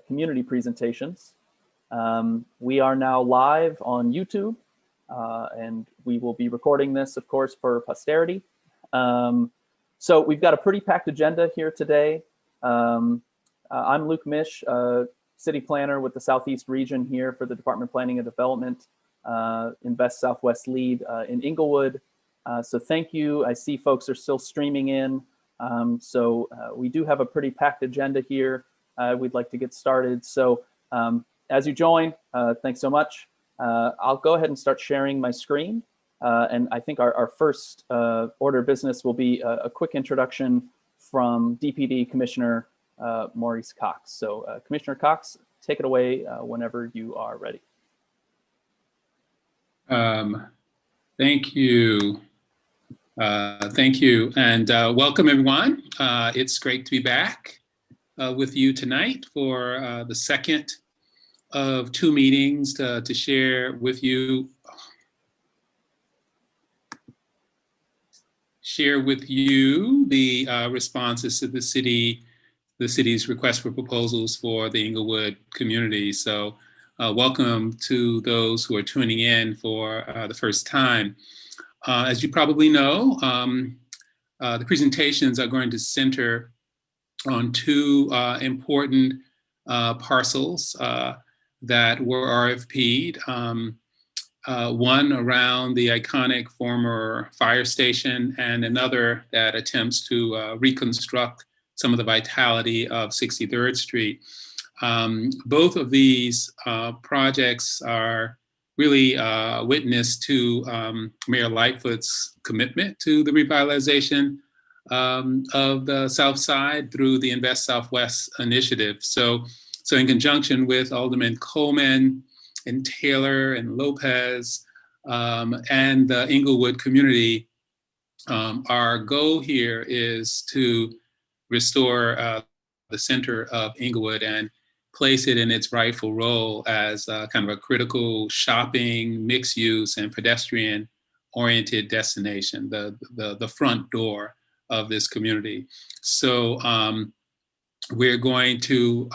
community presentations. We are now live on YouTube, and we will be recording this, of course, for posterity. So we've got a pretty packed agenda here today. I'm Luke Mish, city planner with the Southeast region here for the Department of Planning and Development, Invest Southwest lead in Englewood. So thank you. I see folks are still streaming in. So we do have a pretty packed agenda here. We'd like to get started. So as you join, thanks so much. I'll go ahead and start sharing my screen. And I think our first order of business will be a quick introduction from DPD Commissioner Maurice Cox. So Commissioner Cox, take it away whenever you are ready. Thank you. Thank you, and welcome everyone. It's great to be back with you tonight for the second of two meetings to share with you the responses to the city's request for proposals for the Englewood community. So welcome to those who are tuning in for the first time. As you probably know, the presentations are going to center on two important parcels that were RFP'd. One around the iconic former fire station, and another that attempts to reconstruct some of the vitality of 63rd Street. Both of these projects are really witness to Mayor Lightfoot's commitment to the revitalization of the South Side through the Invest Southwest initiative. So in conjunction with Alderman Coleman and Taylor and Lopez and the Englewood community, our goal here is to restore the center of Englewood and place it in its rightful role as kind of a critical shopping, mixed use, and pedestrian oriented destination, the front door of this community. So we're going to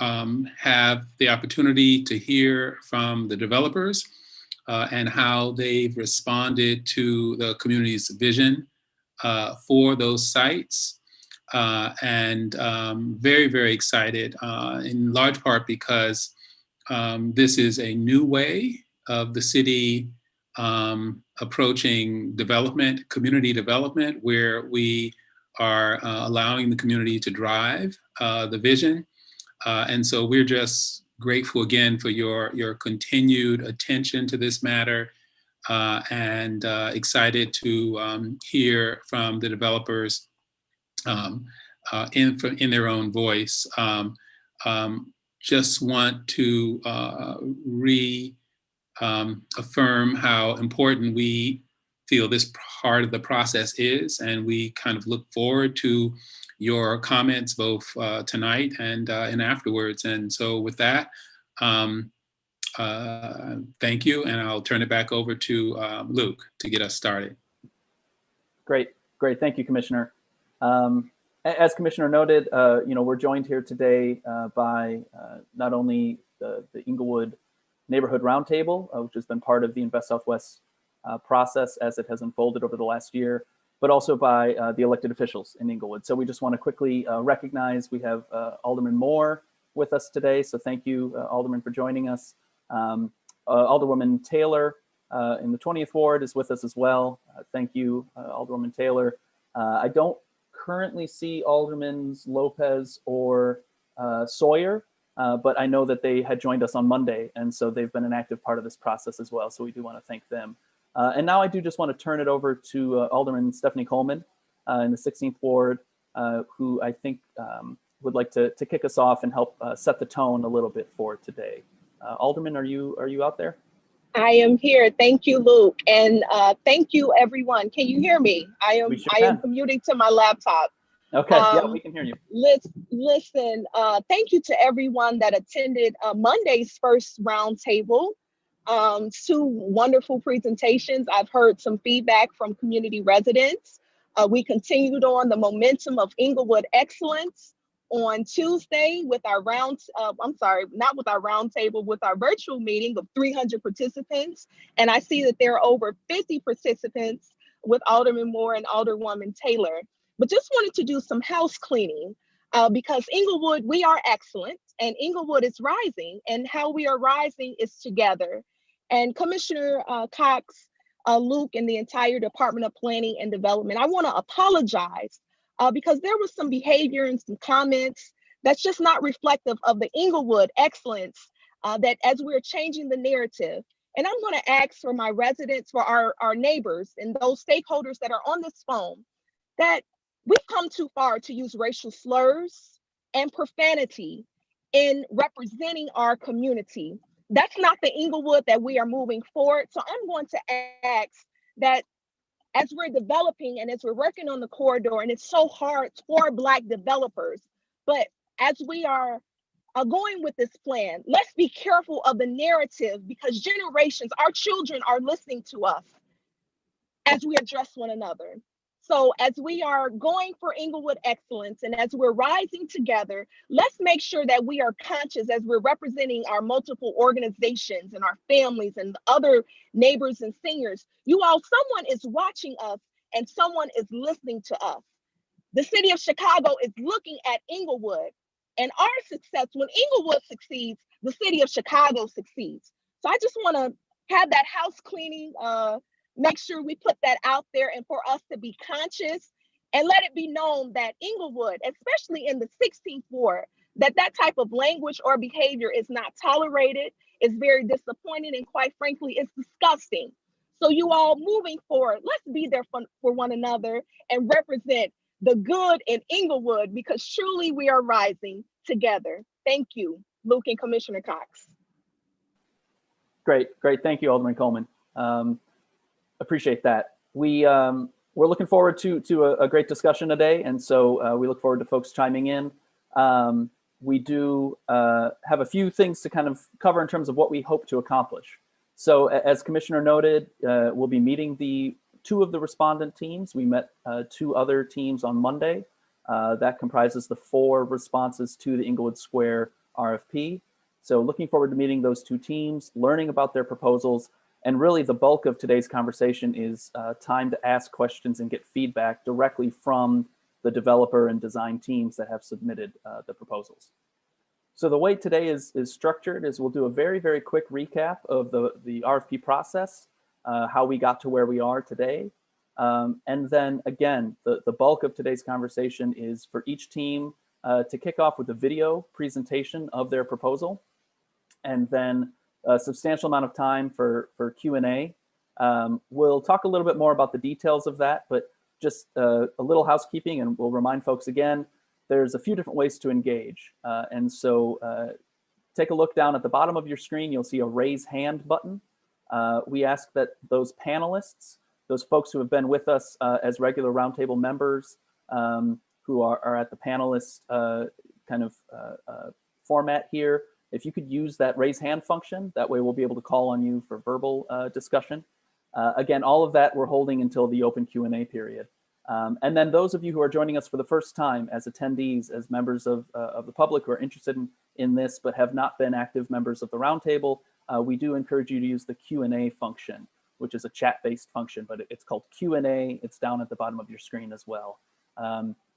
have the opportunity to hear from the developers and how they've responded to the community's vision for those sites. And very, very excited, in large part because this is a new way of the city approaching development, community development, where we are allowing the community to drive the vision. And so we're just grateful again for your continued attention to this matter, and excited to hear from the developers in their own voice. Just want to affirm how important we feel this part of the process is, and we kind of look forward to your comments both tonight and afterwards. And so with that, thank you, and I'll turn it back over to Luke to get us started. Great. Thank you, Commissioner. As Commissioner noted, we're joined here today by not only the Englewood Neighborhood Roundtable, which has been part of the Invest Southwest process as it has unfolded over the last year, but also by the elected officials in Englewood. So we just want to quickly recognize we have Alderman Moore with us today. So thank you, Alderman, for joining us. Alderwoman Taylor in the 20th Ward is with us as well. Thank you, Alderwoman Taylor. I don't currently see Aldermans Lopez or Sawyer, but I know that they had joined us on Monday, and so they've been an active part of this process as well. So we do want to thank them. And now I do just want to turn it over to Alderman Stephanie Coleman in the 16th Ward, who I think would like to kick us off and help set the tone a little bit for today. Alderman, are you out there? I am here. Thank you, Luke. And thank you, everyone. Can you hear me? I am commuting to my laptop. Okay, yeah, we can hear you. Listen, thank you to everyone that attended Monday's first roundtable. Two wonderful presentations. I've heard some feedback from community residents. We continued on the momentum of Englewood excellence on Tuesday with our not with our roundtable, with our virtual meeting of 300 participants. And I see that there are over 50 participants with Alderman Moore and Alderwoman Taylor. But just wanted to do some house cleaning because Englewood, we are excellent and Englewood is rising, and how we are rising is together. And Commissioner Cox, Luke, and the entire Department of Planning and Development, I want to apologize because there was some behavior and some comments that's just not reflective of the Englewood excellence that as we're changing the narrative. And I'm going to ask for my residents, for our neighbors and those stakeholders that are on this phone, that we've come too far to use racial slurs and profanity in representing our community. That's not the Englewood that we are moving forward. So I'm going to ask that as we're developing and as we're working on the corridor, and it's so hard for Black developers, but as we are going with this plan, let's be careful of the narrative, because generations, our children are listening to us as we address one another. So as we are going for Englewood excellence and as we're rising together, let's make sure that we are conscious as we're representing our multiple organizations and our families and other neighbors and seniors. You all, someone is watching us and someone is listening to us. The city of Chicago is looking at Englewood, and our success, when Englewood succeeds, the city of Chicago succeeds. So I just want to have that house cleaning, make sure we put that out there, and for us to be conscious and let it be known that Englewood, especially in the 16th ward, that type of language or behavior is not tolerated, is very disappointing, and quite frankly, it's disgusting. So you all, moving forward, let's be there for one another and represent the good in Englewood, because truly we are rising together. Thank you, Luke and Commissioner Cox. Great. Thank you, Alderman Coleman. Appreciate that. We're looking forward to a great discussion today, and so we look forward to folks chiming in. We do have a few things to kind of cover in terms of what we hope to accomplish. So as Commissioner noted, we'll be meeting two of the respondent teams. We met two other teams on Monday. That comprises the 4 responses to the Englewood Square RFP. So looking forward to meeting those 2 teams, learning about their proposals, and really the bulk of today's conversation is time to ask questions and get feedback directly from the developer and design teams that have submitted the proposals. So the way today is structured is we'll do a very, very quick recap of the RFP process, how we got to where we are today. And then again, the bulk of today's conversation is for each team to kick off with a video presentation of their proposal, and then a substantial amount of time for Q&A. We'll talk a little bit more about the details of that, but just a little housekeeping, and we'll remind folks again, there's a few different ways to engage. And so take a look down at the bottom of your screen, you'll see a raise hand button. We ask that those panelists, those folks who have been with us as regular roundtable members, who are at the panelist format here, if you could use that raise hand function, that way we'll be able to call on you for verbal discussion. Again, all of that we're holding until the open Q&A period. And then those of you who are joining us for the first time as attendees, as members of the public who are interested in this but have not been active members of the roundtable, we do encourage you to use the Q&A function, which is a chat-based function, but it's called Q&A. It's down at the bottom of your screen as well.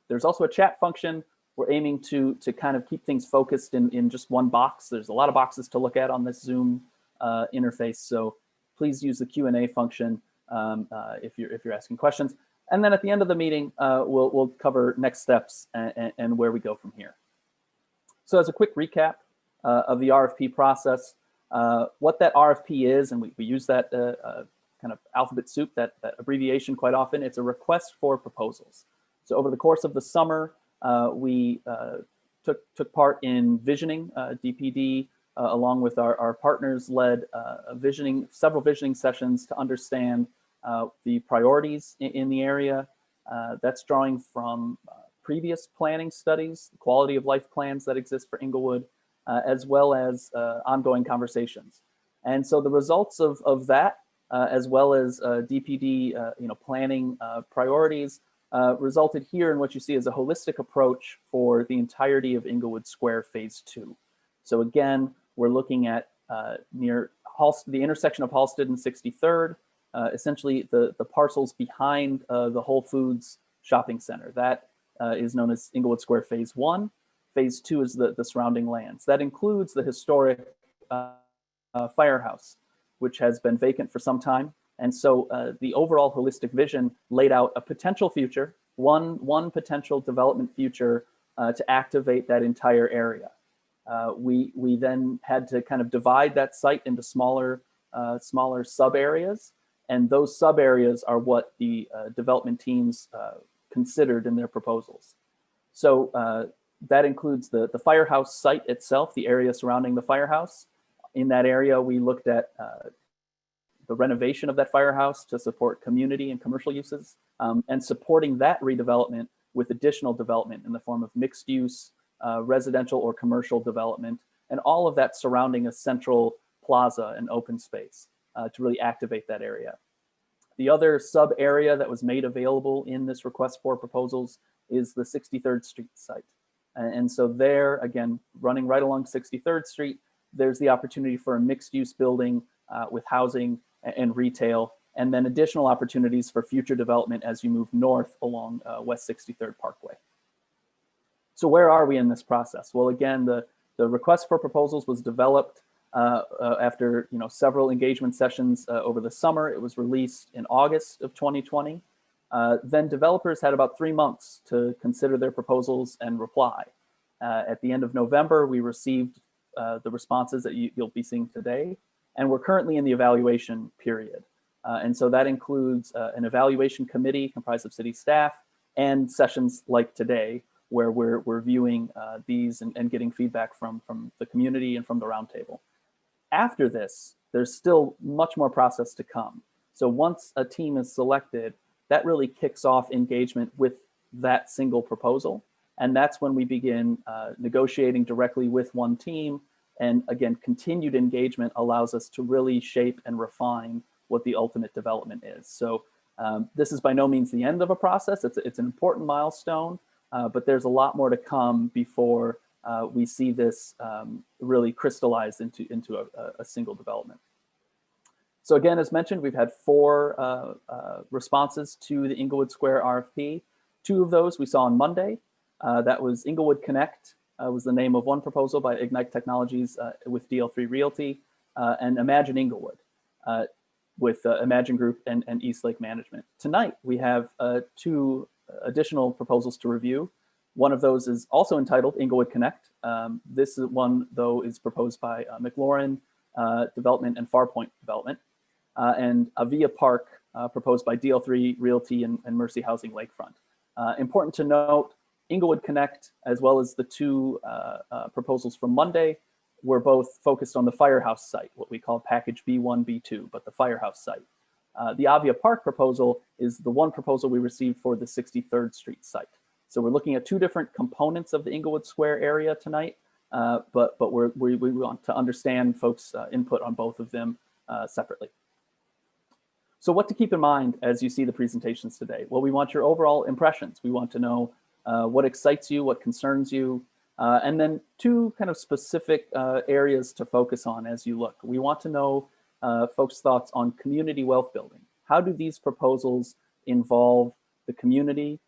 There's also a chat function. We're aiming to kind of keep things focused in just one box. There's a lot of boxes to look at on this Zoom interface, so please use the Q&A function if you're asking questions. And then at the end of the meeting, we'll cover next steps and where we go from here. So as a quick recap of the RFP process, what that RFP is, and we use that kind of alphabet soup, that abbreviation quite often, it's a request for proposals. So over the course of the summer, we took part in visioning. DPD, along with our partners, led several visioning sessions to understand the priorities in the area. That's drawing from previous planning studies, quality of life plans that exist for Englewood, as well as ongoing conversations. And so the results of that, as well as DPD planning priorities, resulted here in what you see as a holistic approach for the entirety of Englewood Square Phase 2. So again, we're looking at near the intersection of Halsted and 63rd, essentially the parcels behind the Whole Foods shopping center. That is known as Englewood Square Phase 1. Phase 2 is the surrounding lands. That includes the historic firehouse, which has been vacant for some time. And so the overall holistic vision laid out a potential future, one potential development future to activate that entire area. We then had to kind of divide that site into smaller sub areas, and those sub areas are what the development teams considered in their proposals. So that includes the firehouse site itself, the area surrounding the firehouse. In that area, we looked at the renovation of that firehouse to support community and commercial uses, and supporting that redevelopment with additional development in the form of mixed use, residential or commercial development, and all of that surrounding a central plaza and open space to really activate that area. The other sub area that was made available in this request for proposals is the 63rd Street site. And so there, again, running right along 63rd Street, there's the opportunity for a mixed use building with housing and retail, and then additional opportunities for future development as you move north along West 63rd Parkway. So where are we in this process? Well, again, the request for proposals was developed after several engagement sessions over the summer. It was released in August of 2020. Then developers had about 3 months to consider their proposals and reply. At the end of November, we received the responses that you'll be seeing today, and we're currently in the evaluation period. And so that includes an evaluation committee comprised of city staff and sessions like today, where we're viewing these and getting feedback from the community and from the roundtable. After this, there's still much more process to come. So once a team is selected, that really kicks off engagement with that single proposal. And that's when we begin negotiating directly with one team. And again, continued engagement allows us to really shape and refine what the ultimate development is. So this is by no means the end of a process. It's an important milestone, but there's a lot more to come before we see this really crystallized into a single development. So again, as mentioned, we've had 4 responses to the Englewood Square RFP. 2 of those we saw on Monday. That was Englewood Connect, was the name of one proposal by Ignite Technologies with DL3 Realty, and Imagine Englewood with Imagine Group and Eastlake Management. Tonight, we have 2 additional proposals to review. One of those is also entitled Englewood Connect. This one, though, is proposed by McLaurin Development and Farpoint Development, and Avia Park, proposed by DL3 Realty and Mercy Housing Lakefront. Important to note, Englewood Connect, as well as the 2 proposals from Monday, were both focused on the firehouse site, what we call package B1, B2, but the firehouse site. The Avia Park proposal is the one proposal we received for the 63rd Street site. So we're looking at 2 different components of the Englewood Square area tonight, but we want to understand folks' input on both of them separately. So what to keep in mind as you see the presentations today? Well, we want your overall impressions. We want to know what excites you, what concerns you, and then 2 kind of specific areas to focus on as you look. We want to know folks' thoughts on community wealth building. How do these proposals involve the community,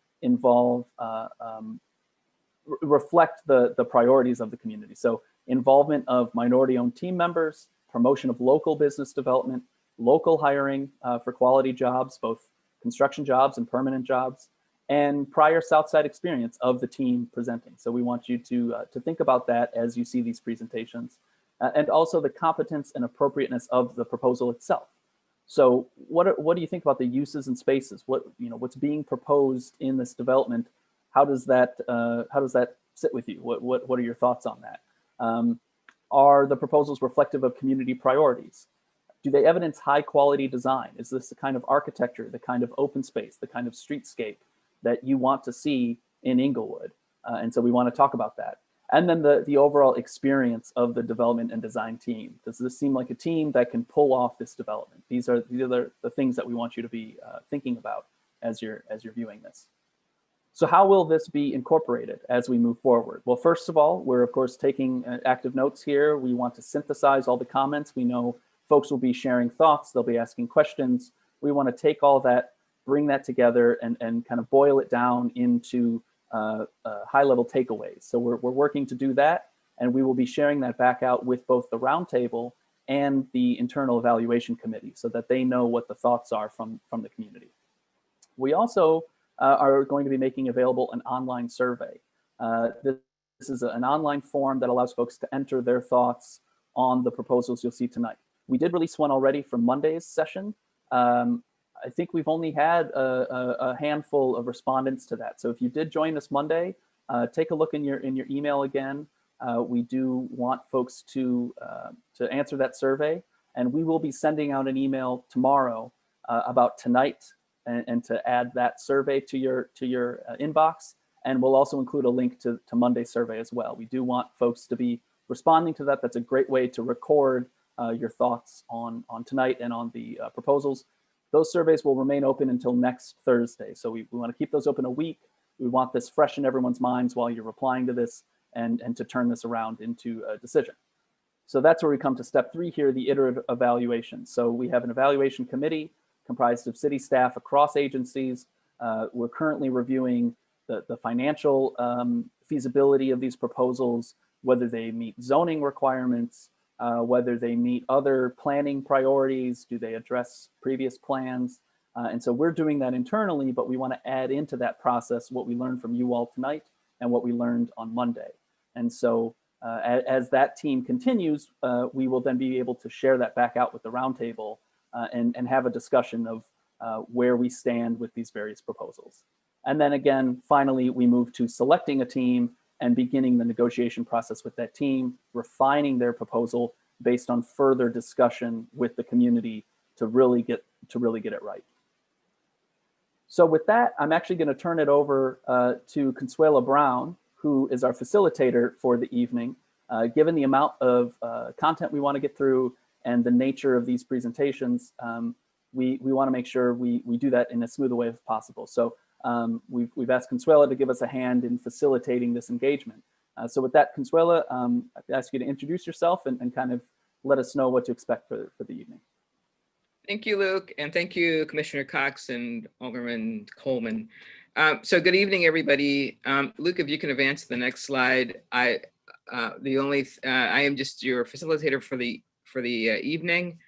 reflect the priorities of the community? So involvement of minority-owned team members, promotion of local business development, local hiring for quality jobs, both construction jobs and permanent jobs, and prior Southside experience of the team presenting. So we want you to think about that as you see these presentations, and also the competence and appropriateness of the proposal itself. So what do you think about the uses and spaces? What's being proposed in this development? How does that sit with you? What are your thoughts on that? Are the proposals reflective of community priorities? Do they evidence high quality design? Is this the kind of architecture, the kind of open space, the kind of streetscape that you want to see in Englewood? And so we want to talk about that. And then the overall experience of the development and design team. Does this seem like a team that can pull off this development? These are the things that we want you to be thinking about as you're viewing this. So how will this be incorporated as we move forward? Well, first of all, we're of course taking active notes here. We want to synthesize all the comments. We know folks will be sharing thoughts. They'll be asking questions. We want to take all that, bring that together and kind of boil it down into high-level takeaways. So we're working to do that, and we will be sharing that back out with both the roundtable and the internal evaluation committee so that they know what the thoughts are from the community. We also are going to be making available an online survey. This is an online form that allows folks to enter their thoughts on the proposals you'll see tonight. We did release one already from Monday's session. I think we've only had a handful of respondents to that. So if you did join us Monday, take a look in your email again. We do want folks to answer that survey, and we will be sending out an email tomorrow about tonight and to add that survey to your inbox. And we'll also include a link to Monday's survey as well. We do want folks to be responding to that. That's a great way to record your thoughts on tonight and on the proposals. Those surveys will remain open until next Thursday. So we want to keep those open a week. We want this fresh in everyone's minds while you're replying to this and to turn this around into a decision. So that's where we come to step 3 here, the iterative evaluation. So we have an evaluation committee comprised of city staff across agencies. We're currently reviewing the financial feasibility of these proposals, whether they meet zoning requirements, whether they meet other planning priorities, do they address previous plans? And so we're doing that internally, but we want to add into that process what we learned from you all tonight and what we learned on Monday. And so as that team continues, we will then be able to share that back out with the roundtable and have a discussion of where we stand with these various proposals. And then again, finally, we move to selecting a team and beginning the negotiation process with that team, refining their proposal based on further discussion with the community to really get it right. So with that, I'm actually going to turn it over to Consuela Brown, who is our facilitator for the evening. Given the amount of content we want to get through and the nature of these presentations, we want to make sure we do that in as smooth a way as possible. So we've asked Consuela to give us a hand in facilitating this engagement. So with that, Consuela, I ask you to introduce yourself and kind of let us know what to expect for the evening. Thank you, Luke, and thank you, Commissioner Cox and Alderman Coleman. So good evening, everybody. Luke, if you can advance to the next slide. I am just your facilitator for the evening.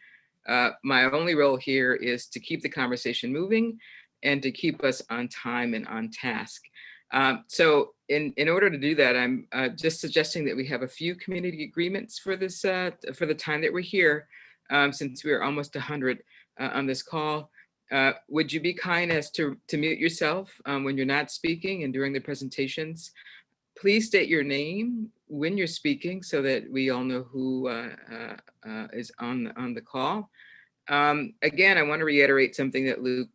My only role here is to keep the conversation moving and to keep us on time and on task. So in order to do that, I'm just suggesting that we have a few community agreements for this for the time that we're here, since we're almost 100 on this call. Would you be kind as to mute yourself when you're not speaking and during the presentations? Please state your name when you're speaking so that we all know who is on the call. Again, I want to reiterate something that Luke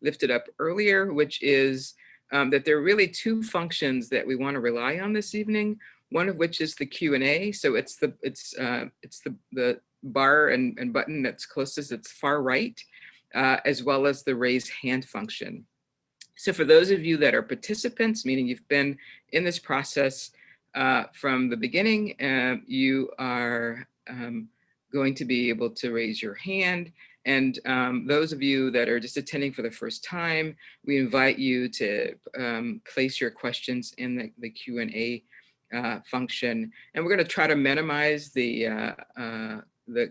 lifted up earlier, which is that there are really 2 functions that we want to rely on this evening. One of which is the Q&A. So it's the bar and button that's closest, it's far right, as well as the raise hand function. So for those of you that are participants, meaning you've been in this process from the beginning, you are going to be able to raise your hand. And those of you that are just attending for the first time, we invite you to place your questions in the Q&A function. And we're going to try to minimize the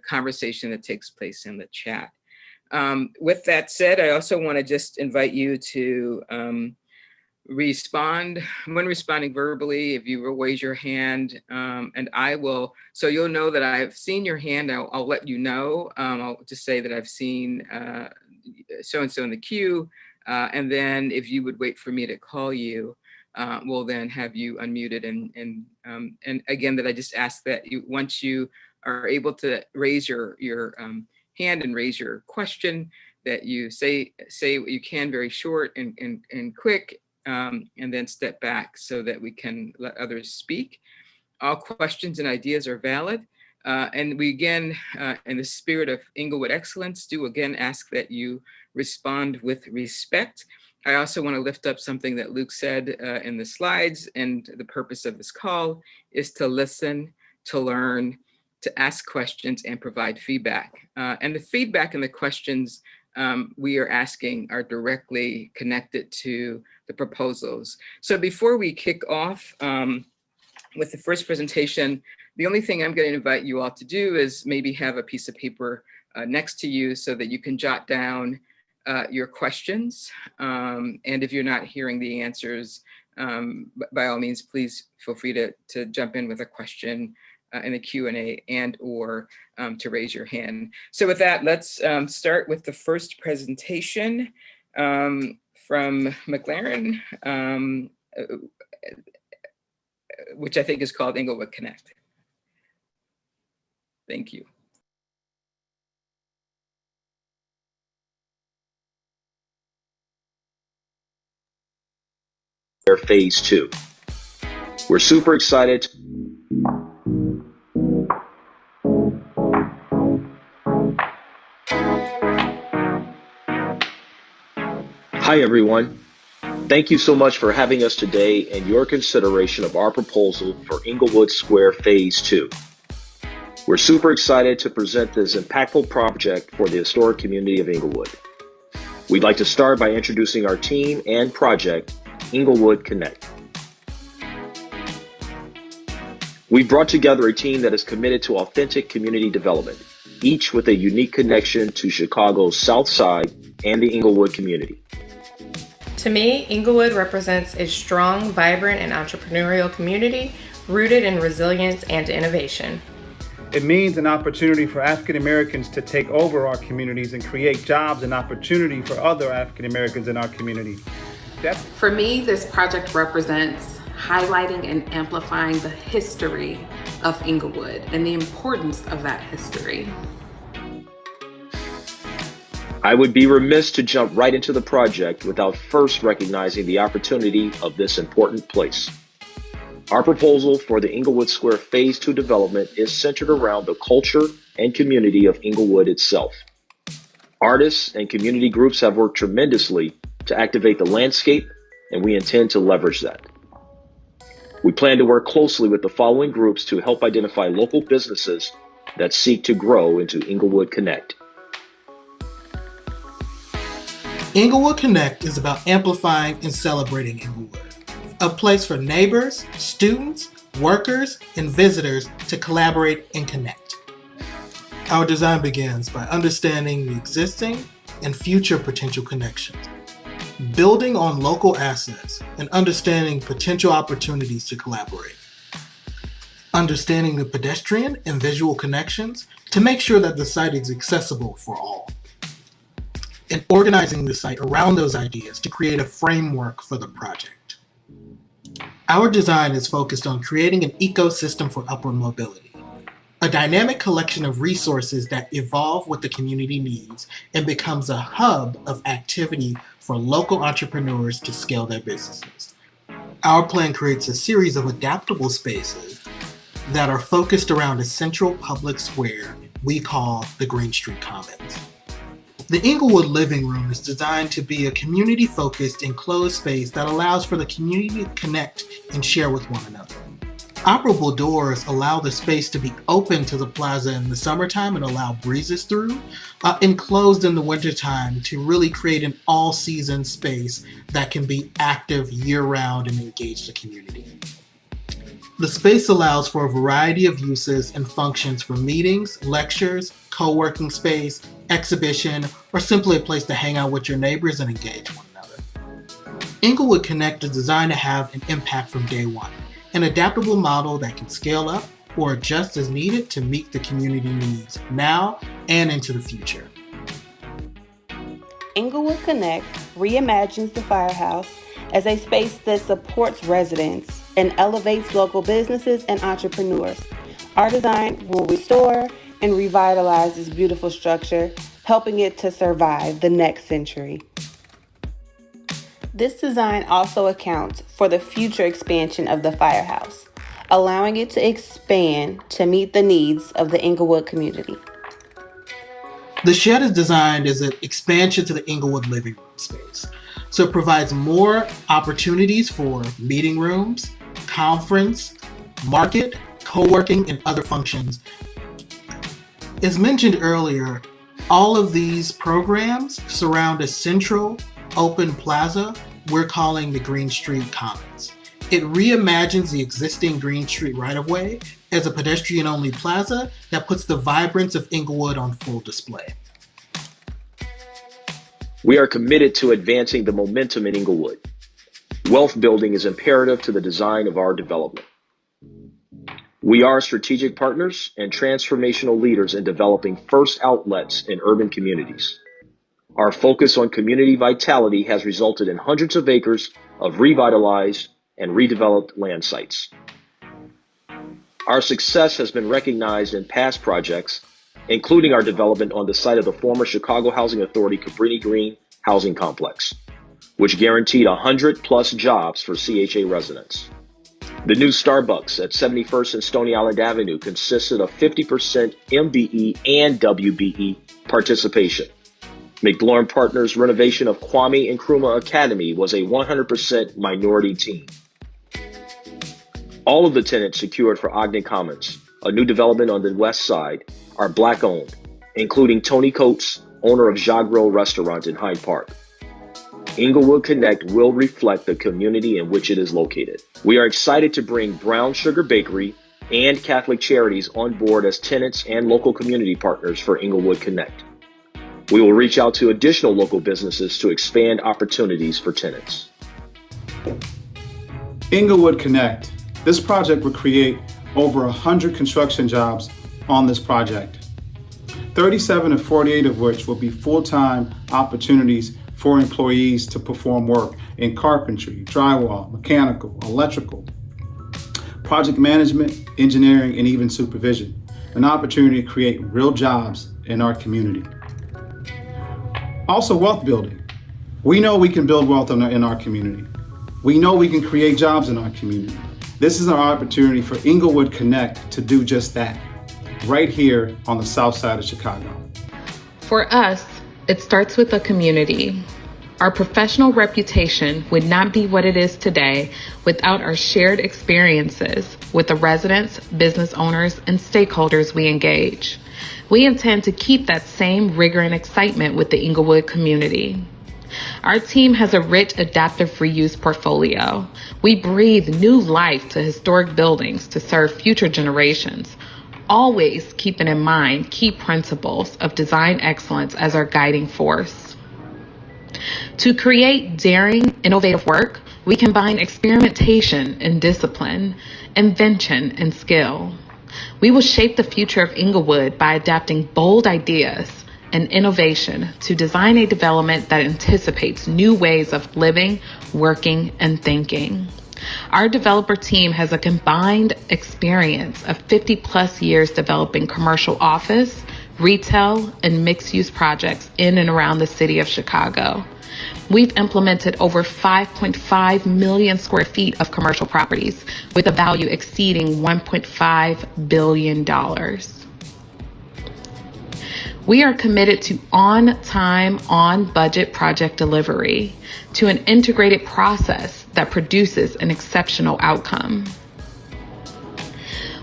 conversation that takes place in the chat. With that said, I also want to just invite you to respond. When responding verbally, if you raise your hand, and I will, so you'll know that I've seen your hand. I'll let you know. I'll just say that I've seen so-and-so in the queue. And then if you would wait for me to call you, we'll then have you unmuted. And again, that I just ask that you, once you are able to raise your hand and raise your question, that you say what you can, very short and quick, and then step back so that we can let others speak. All questions and ideas are valid. And we again, in the spirit of Englewood excellence, do again ask that you respond with respect. I also want to lift up something that Luke said in the slides, and the purpose of this call is to listen, to learn, to ask questions and provide feedback. And the feedback and the questions we are asking are directly connected to the proposals. So before we kick off with the first presentation, the only thing I'm going to invite you all to do is maybe have a piece of paper next to you so that you can jot down your questions. And if you're not hearing the answers, by all means, please feel free to jump in with a question in the Q&A and or to raise your hand. So with that, let's start with the first presentation from McLaren, which I think is called Englewood Connect. Thank you. Phase 2. We're super excited. Hi everyone. Thank you so much for having us today and your consideration of our proposal for Englewood Square Phase 2. We're super excited to present this impactful project for the historic community of Englewood. We'd like to start by introducing our team and project, Englewood Connect. We've brought together a team that is committed to authentic community development, each with a unique connection to Chicago's South Side and the Englewood community. To me, Englewood represents a strong, vibrant, and entrepreneurial community rooted in resilience and innovation. It means an opportunity for African Americans to take over our communities and create jobs and opportunity for other African Americans in our community. For me, this project represents highlighting and amplifying the history of Englewood and the importance of that history. I would be remiss to jump right into the project without first recognizing the opportunity of this important place. Our proposal for the Englewood Square Phase 2 development is centered around the culture and community of Englewood itself. Artists and community groups have worked tremendously to activate the landscape, and we intend to leverage that. We plan to work closely with the following groups to help identify local businesses that seek to grow into Englewood Connect. Englewood Connect is about amplifying and celebrating Englewood, a place for neighbors, students, workers, and visitors to collaborate and connect. Our design begins by understanding the existing and future potential connections, building on local assets and understanding potential opportunities to collaborate, understanding the pedestrian and visual connections to make sure that the site is accessible for all, and organizing the site around those ideas to create a framework for the project. Our design is focused on creating an ecosystem for upward mobility, a dynamic collection of resources that evolve what the community needs and becomes a hub of activity for local entrepreneurs to scale their businesses. Our plan creates a series of adaptable spaces that are focused around a central public square we call the Green Street Commons. The Englewood Living Room is designed to be a community-focused enclosed space that allows for the community to connect and share with one another. Operable doors allow the space to be open to the plaza in the summertime and allow breezes through, and closed in the wintertime to really create an all-season space that can be active year-round and engage the community. The space allows for a variety of uses and functions for meetings, lectures, co-working space, exhibition, or simply a place to hang out with your neighbors and engage one another. Englewood Connect is designed to have an impact from day one, an adaptable model that can scale up or adjust as needed to meet the community needs now and into the future. Englewood Connect reimagines the firehouse as a space that supports residents and elevates local businesses and entrepreneurs. Our design will restore and revitalize this beautiful structure, helping it to survive the next century. This design also accounts for the future expansion of the firehouse, allowing it to expand to meet the needs of the Englewood community. The shed is designed as an expansion to the Englewood living room space. so it provides more opportunities for meeting rooms, conference, market, co-working, and other functions. As mentioned earlier, all of these programs surround a central open plaza we're calling the Green Street Commons. It reimagines the existing Green Street right-of-way as a pedestrian-only plaza that puts the vibrance of Englewood on full display. We are committed to advancing the momentum in Englewood. Wealth building is imperative to the design of our development. We are strategic partners and transformational leaders in developing first outlets in urban communities. Our focus on community vitality has resulted in hundreds of acres of revitalized and redeveloped land sites. Our success has been recognized in past projects, including our development on the site of the former Chicago Housing Authority Cabrini Green housing complex, which guaranteed 100+ jobs for CHA residents. The new Starbucks at 71st and Stony Island Avenue consisted of 50% MBE and WBE participation. McLaurin Partners' renovation of Kwame Nkrumah Academy was a 100% minority team. All of the tenants secured for Ogden Commons, a new development on the west side, are Black-owned, including Tony Coates, owner of Jagro Restaurant in Hyde Park. Englewood Connect will reflect the community in which it is located. We are excited to bring Brown Sugar Bakery and Catholic Charities on board as tenants and local community partners for Englewood Connect. We will reach out to additional local businesses to expand opportunities for tenants. Englewood Connect. This project will create over 100 construction jobs on this project, 37 and 48 of which will be full-time opportunities for employees to perform work in carpentry, drywall, mechanical, electrical, project management, engineering, and even supervision. An opportunity to create real jobs in our community. Also, wealth building. We know we can build wealth in our community. We know we can create jobs in our community. This is our opportunity for Englewood Connect to do just that, right here on the south side of Chicago. For us, it starts with a community. Our professional reputation would not be what it is today without our shared experiences with the residents, business owners, and stakeholders we engage. We intend to keep that same rigor and excitement with the Englewood community. Our team has a rich adaptive reuse portfolio. We breathe new life to historic buildings to serve future generations, always keeping in mind key principles of design excellence as our guiding force. To create daring, innovative work, we combine experimentation and discipline, invention and skill. We will shape the future of Englewood by adapting bold ideas and innovation to design a development that anticipates new ways of living, working, and thinking. Our developer team has a combined experience of 50+ years developing commercial office, retail, and mixed-use projects in and around the city of Chicago. We've implemented over 5.5 million square feet of commercial properties with a value exceeding $1.5 billion. We are committed to on-time, on-budget project delivery, to an integrated process that produces an exceptional outcome.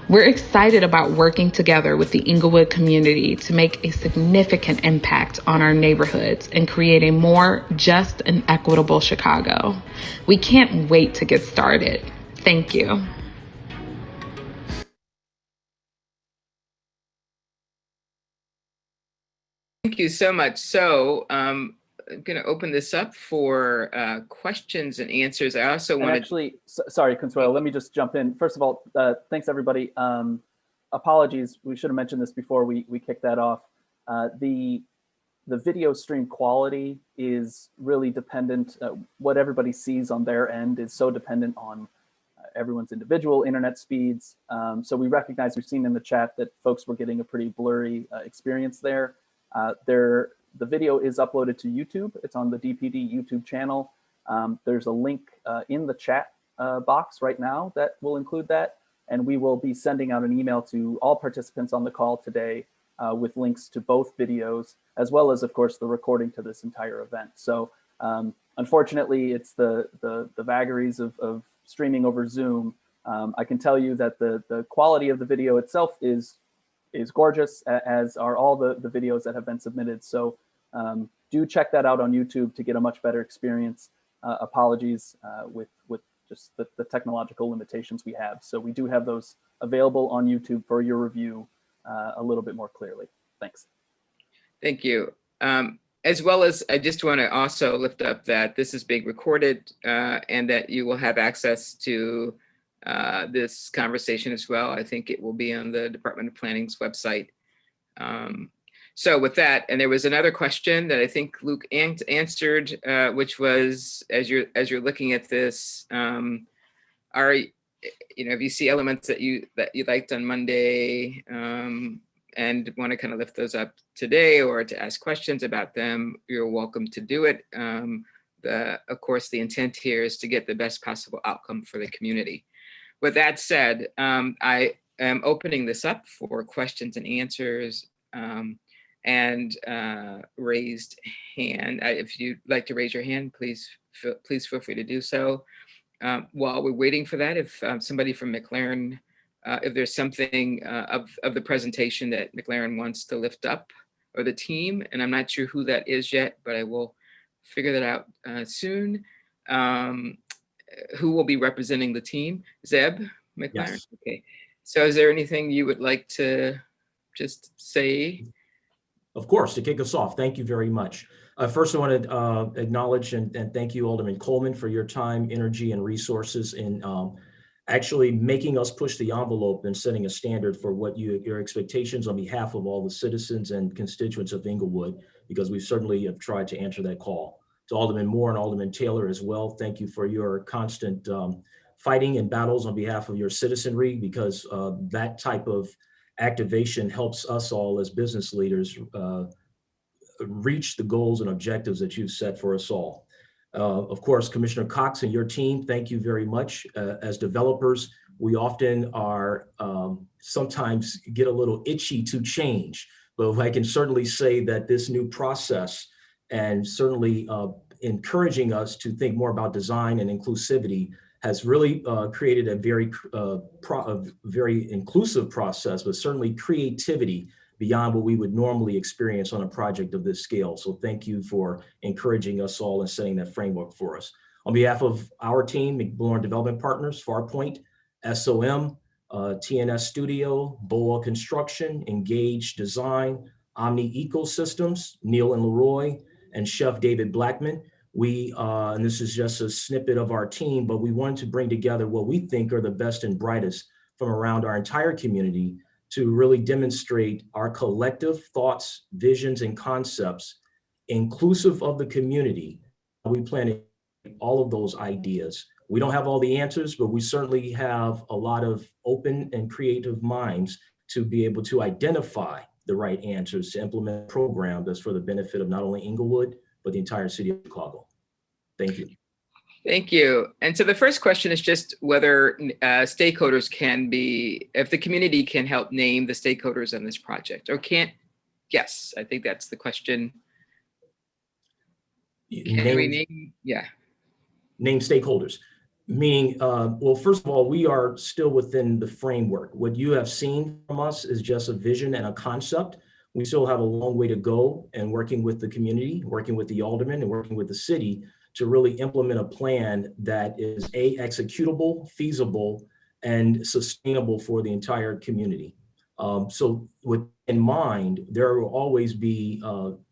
We're excited about working together with the Englewood community to make a significant impact on our neighborhoods and create a more just and equitable Chicago. We can't wait to get started. Thank you. Thank you so much. So I'm going to open this up for questions and answers. I also want to actually, sorry, Consuelo, let me just jump in. First of all, thanks everybody. Apologies, we should have mentioned this before we kicked that off. The video stream quality is really dependent. What everybody sees on their end is so dependent on everyone's individual internet speeds. So we recognize, we've seen in the chat that folks were getting a pretty blurry experience there. The video is uploaded to YouTube. It's on the DPD YouTube channel. There's a link in the chat box right now that will include that. And we will be sending out an email to all participants on the call today with links to both videos, as well as, of course, the recording to this entire event. So Unfortunately, it's the vagaries of streaming over Zoom. I can tell you that the quality of the video itself is gorgeous, as are all the videos that have been submitted. So do check that out on YouTube to get a much better experience. Apologies with just the technological limitations we have. So we do have those available on YouTube for your review a little bit more clearly. Thanks. Thank you. As well as, I just want to also lift up that this is being recorded and that you will have access to this conversation as well. I think it will be on the Department of Planning's website. So with that, and there was another question that I think Luke answered, which was, as you're looking at this, have you see elements that you liked on Monday and want to kind of lift those up today or to ask questions about them, you're welcome to do it. Of course, the intent here is to get the best possible outcome for the community. With that said, I am opening this up for questions and answers and raised hand. If you'd like to raise your hand, please feel free to do so. While we're waiting for that, if somebody from McLaren, if there's something of the presentation that McLaren wants to lift up, or the team, and I'm not sure who that is yet, but I will figure that out soon. Who will be representing the team? Zeb McLaren? Yes. Okay. So is there anything you would like to just say? Of course, to kick us off, thank you very much. First, I want to acknowledge and thank you, Alderman Coleman, for your time, energy, and resources in actually making us push the envelope and setting a standard for what your expectations on behalf of all the citizens and constituents of Englewood, because we certainly have tried to answer that call. To Alderman Moore and Alderman Taylor as well, thank you for your constant fighting and battles on behalf of your citizenry, because that type of activation helps us all as business leaders reach the goals and objectives that you've set for us all. Of course, Commissioner Cox and your team, thank you very much. As developers, we often are sometimes get a little itchy to change, but I can certainly say that this new process and certainly encouraging us to think more about design and inclusivity has really created a very inclusive process, but certainly creativity beyond what we would normally experience on a project of this scale. So thank you for encouraging us all and setting that framework for us. On behalf of our team, McLaurin Development Partners, Farpoint, SOM, TNS Studio, BOA Construction, Engage Design, Omni Ecosystems, Neil and Leroy, and Chef David Blackman. We, and this is just a snippet of our team, but we wanted to bring together what we think are the best and brightest from around our entire community to really demonstrate our collective thoughts, visions, and concepts, inclusive of the community. We plan to all of those ideas. We don't have all the answers, but we certainly have a lot of open and creative minds to be able to identify the right answers to implement a program that's for the benefit of not only Englewood, but the entire city of Chicago. Thank you. Thank you. And so the first question is just whether stakeholders can be, if the community can help name the stakeholders on this project, or can't. Yes, I think that's the question. Can we name, yeah. Name stakeholders, meaning, well, first of all, we are still within the framework. What you have seen from us is just a vision and a concept. We still have a long way to go and working with the community, working with the aldermen and working with the city to really implement a plan that is executable, feasible, and sustainable for the entire community. So with in mind, there will always be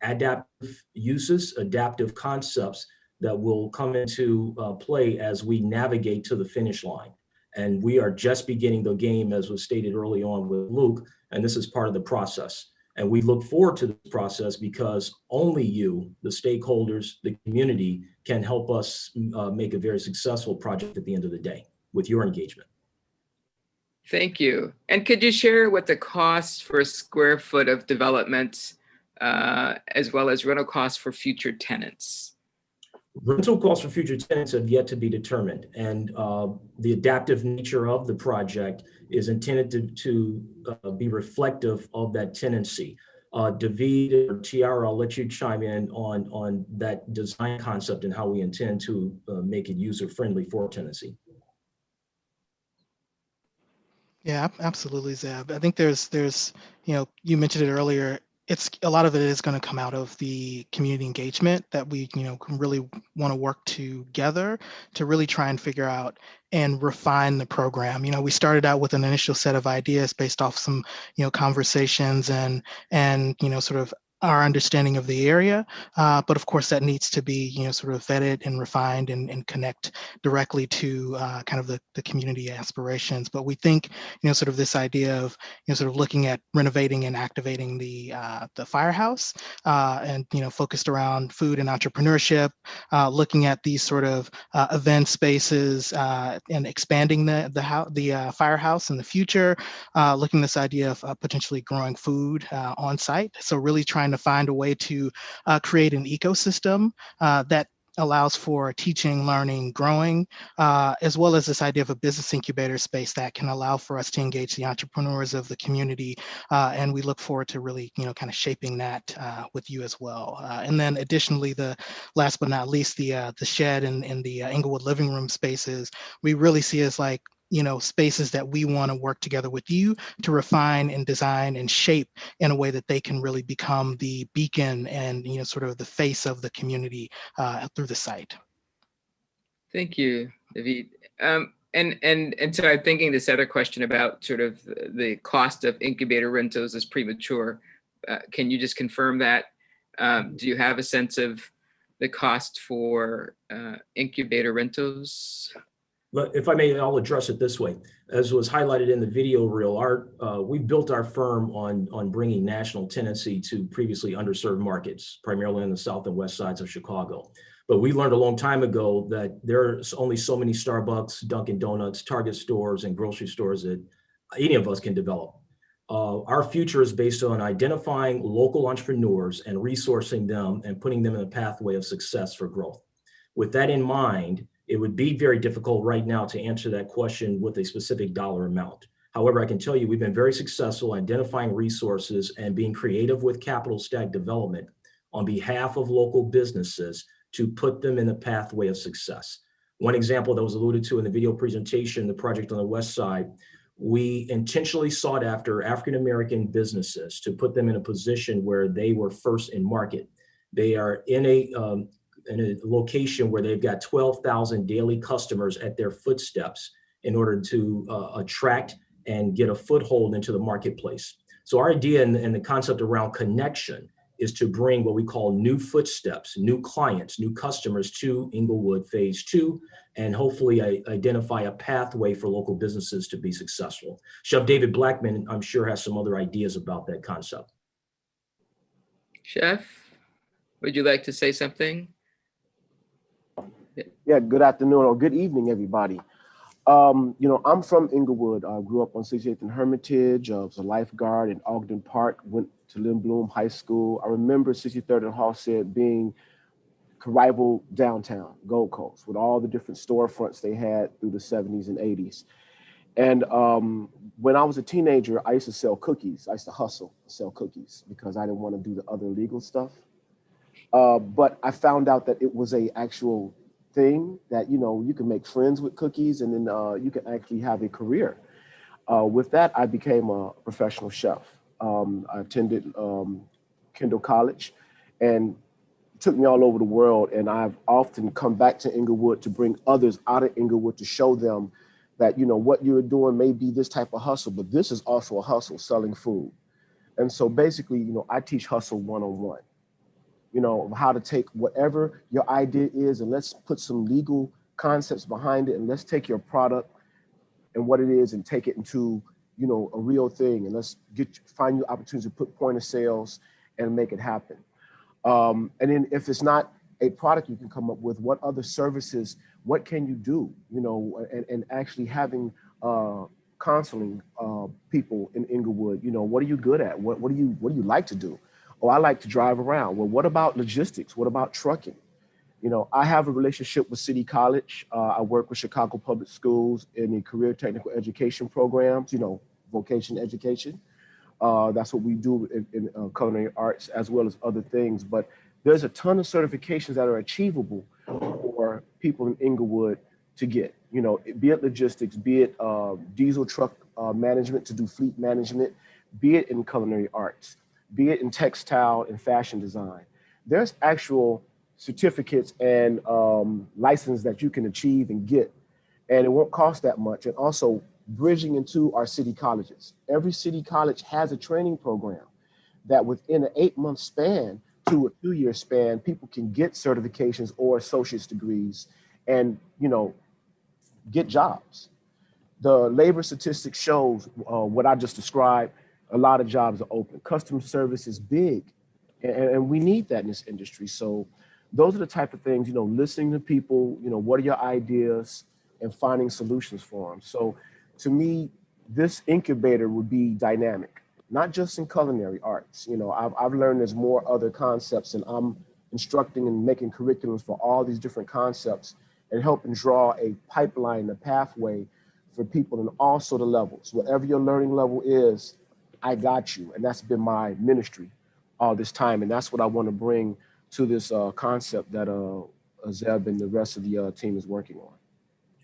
adaptive uses, adaptive concepts that will come into play as we navigate to the finish line. And we are just beginning the game, as was stated early on with Luke, and this is part of the process. And we look forward to this process because only you, the stakeholders, the community, can help us make a very successful project at the end of the day with your engagement. Thank you. And could you share what the cost for a square foot of development, as well as rental costs for future tenants? Rental costs for future tenants have yet to be determined, and the adaptive nature of the project is intended to be reflective of that tenancy. David or Tiara, I'll let you chime in on that design concept and how we intend to make it user-friendly for tenancy. Yeah, absolutely, Zeb. I think there's, you mentioned it earlier. It's a lot of it is going to come out of the community engagement that we, can really want to work together to really try and figure out and refine the program. We started out with an initial set of ideas based off some, conversations and sort of our understanding of the area. But of course, that needs to be, sort of vetted and refined and connect directly to kind of the community aspirations. But we think, sort of this idea of, sort of looking at renovating and activating the firehouse and, focused around food and entrepreneurship, looking at these sort of event spaces and expanding the firehouse in the future, looking at this idea of potentially growing food on site. So really trying to find a way to create an ecosystem that allows for teaching, learning, growing, as well as this idea of a business incubator space that can allow for us to engage the entrepreneurs of the community. And we look forward to really, kind of shaping that with you as well. And then additionally, the last but not least, the shed and the Englewood living room spaces, we really see as like, spaces that we want to work together with you to refine and design and shape in a way that they can really become the beacon and, sort of the face of the community through the site. Thank you, David. And so I'm thinking this other question about sort of the cost of incubator rentals is premature. Can you just confirm that? Do you have a sense of the cost for incubator rentals? If I may, I'll address it this way. As was highlighted in the video reel, we built our firm on bringing national tenancy to previously underserved markets, primarily on the south and west sides of Chicago. But we learned a long time ago that there's only so many Starbucks, Dunkin' Donuts, Target stores, and grocery stores that any of us can develop. Our future is based on identifying local entrepreneurs and resourcing them and putting them in a pathway of success for growth. With that in mind, it would be very difficult right now to answer that question with a specific dollar amount. However, I can tell you we've been very successful identifying resources and being creative with capital stack development on behalf of local businesses to put them in the pathway of success. One example that was alluded to in the video presentation, the project on the west side, we intentionally sought after African-American businesses to put them in a position where they were first in market. They are in a location where they've got 12,000 daily customers at their footsteps in order to attract and get a foothold into the marketplace. So our idea and the concept around connection is to bring what we call new footsteps, new clients, new customers to Englewood Phase 2, and hopefully identify a pathway for local businesses to be successful. Chef David Blackman, I'm sure, has some other ideas about that concept. Chef, would you like to say something? Yeah, good afternoon or good evening, everybody. I'm from Englewood. I grew up on 68th and Hermitage. I was a lifeguard in Ogden Park, went to Lynn Bloom High School. I remember 63rd and Halstead being rival downtown, Gold Coast, with all the different storefronts they had through the 70s and 80s. And when I was a teenager, I used to sell cookies. I used to hustle, sell cookies, because I didn't want to do the other legal stuff. But I found out that it was a actual thing that, you can make friends with cookies, and then you can actually have a career. With that, I became a professional chef. I attended Kendall College, and it took me all over the world. And I've often come back to Englewood to bring others out of Englewood to show them that, what you're doing may be this type of hustle, but this is also a hustle, selling food. And so basically, I teach hustle one-on-one. How to take whatever your idea is, and let's put some legal concepts behind it, and let's take your product and what it is and take it into, a real thing, and let's find you opportunities to put point of sales and make it happen. And then if it's not a product you can come up with, what other services, what can you do, and actually having counseling people in Englewood, what are you good at? What do you like to do? Oh, I like to drive around. Well, what about logistics? What about trucking? I have a relationship with City College. I work with Chicago Public Schools in the career technical education programs, vocation education. That's what we do in culinary arts as well as other things. But there's a ton of certifications that are achievable for people in Englewood to get, you know, be it logistics, be it diesel truck management to do fleet management, be it in culinary arts, be it in textile and fashion design. There's actual certificates and license that you can achieve and get, and it won't cost that much. And also bridging into our city colleges. Every city college has a training program that within an 8-month span to a 2-year span, people can get certifications or associate's degrees and, you know, get jobs. The labor statistics shows what I just described. A lot of jobs are open. Customer service is big, and we need that in this industry. So those are the type of things, you know, listening to people, you know, what are your ideas, and finding solutions for them. So to me, this incubator would be dynamic, not just in culinary arts. You know, I've learned there's more other concepts, and I'm instructing and making curriculums for all these different concepts and helping draw a pipeline, a pathway for people in all sort of levels. Whatever your learning level is, I got you. And that's been my ministry all this time. And that's what I want to bring to this concept that Zeb and the rest of the team is working on.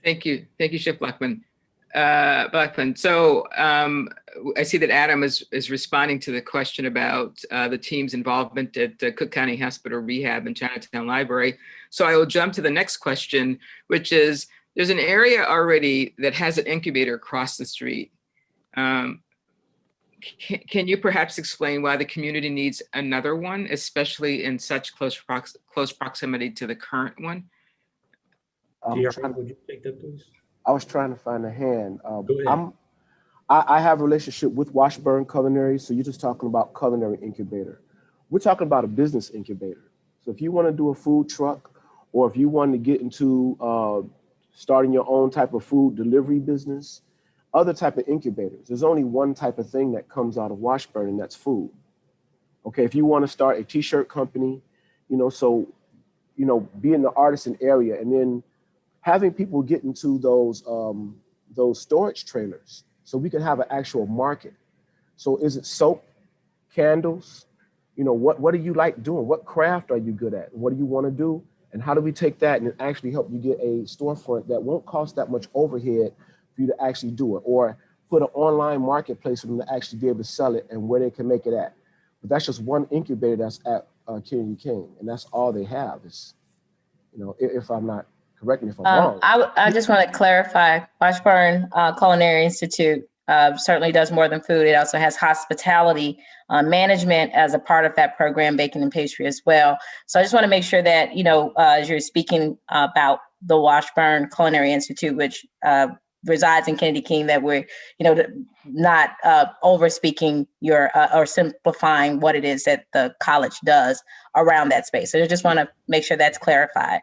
Thank you. Thank you, Chef Blackman. So I see that Adam is responding to the question about the team's involvement at Cook County Hospital Rehab and Chinatown Library. So I will jump to the next question, which is, there's an area already that has an incubator across the street. Can you perhaps explain why the community needs another one, especially in such close proximity to the current one? Would you take that, please? I was trying to find a hand. I have a relationship with Washburn Culinary, so you're just talking about culinary incubator. We're talking about a business incubator. So if you want to do a food truck, or if you want to get into starting your own type of food delivery business, other type of incubators, there's only one type of thing that comes out of Washburn, and that's food. Okay, if you want to start a t-shirt company, you know, so, you know, be in the artisan area, and then having people get into those storage trailers so we can have an actual market. So is it soap, candles? You know, what do you like doing? What craft are you good at? What do you want to do? And how do we take that and actually help you get a storefront that won't cost that much overhead for you to actually do it, or put an online marketplace for them to actually be able to sell it and where they can make it at. But that's just one incubator that's at Kennedy King, and that's all they have is, you know, if I'm not, correct me if I'm wrong. I just want to clarify, Washburn Culinary Institute certainly does more than food. It also has hospitality management as a part of that program, baking and pastry as well. So I just want to make sure that, you know, as you're speaking about the Washburn Culinary Institute, which resides in Kennedy King, that we're, you know, not over speaking your or simplifying what it is that the college does around that space. So I just want to make sure that's clarified.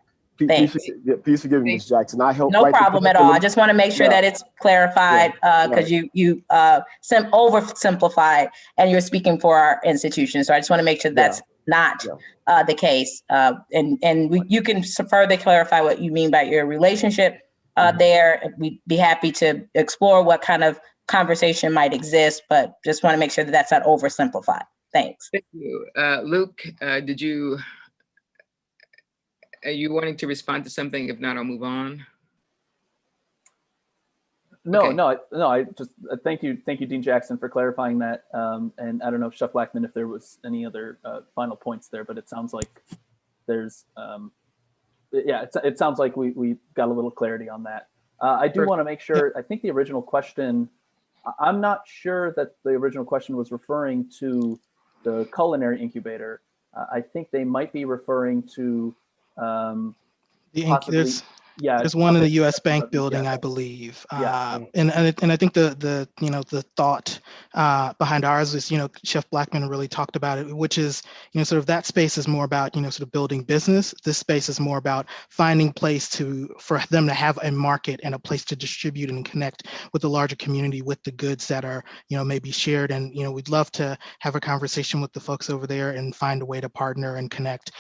Thanks. Please forgive me, Ms. Jackson. I help. No problem at all. I just want to make sure that it's clarified because you oversimplified, and you're speaking for our institution. So I just want to make sure that's not the case. You can further clarify what you mean by your relationship there. We'd be happy to explore what kind of conversation might exist, but just want to make sure that that's not oversimplified. Thanks. Thank you. Luke, are you wanting to respond to something? If not, I'll move on. No, I just thank you, Dean Jackson, for clarifying that. And I don't know, Chef Blackman, if there was any other final points there, but it sounds like there's, it sounds like we got a little clarity on that. I do want to make sure, I think the original question, I'm not sure that the original question was referring to the culinary incubator. I think they might be referring to there's one in the U.S. Bank building, I believe. And I think the thought behind ours is, Chef Blackman really talked about it, which is, sort of that space is more about, sort of building business. This space is more about finding place for them to have a market and a place to distribute and connect with the larger community with the goods that are, maybe shared. And, we'd love to have a conversation with the folks over there and find a way to partner and connect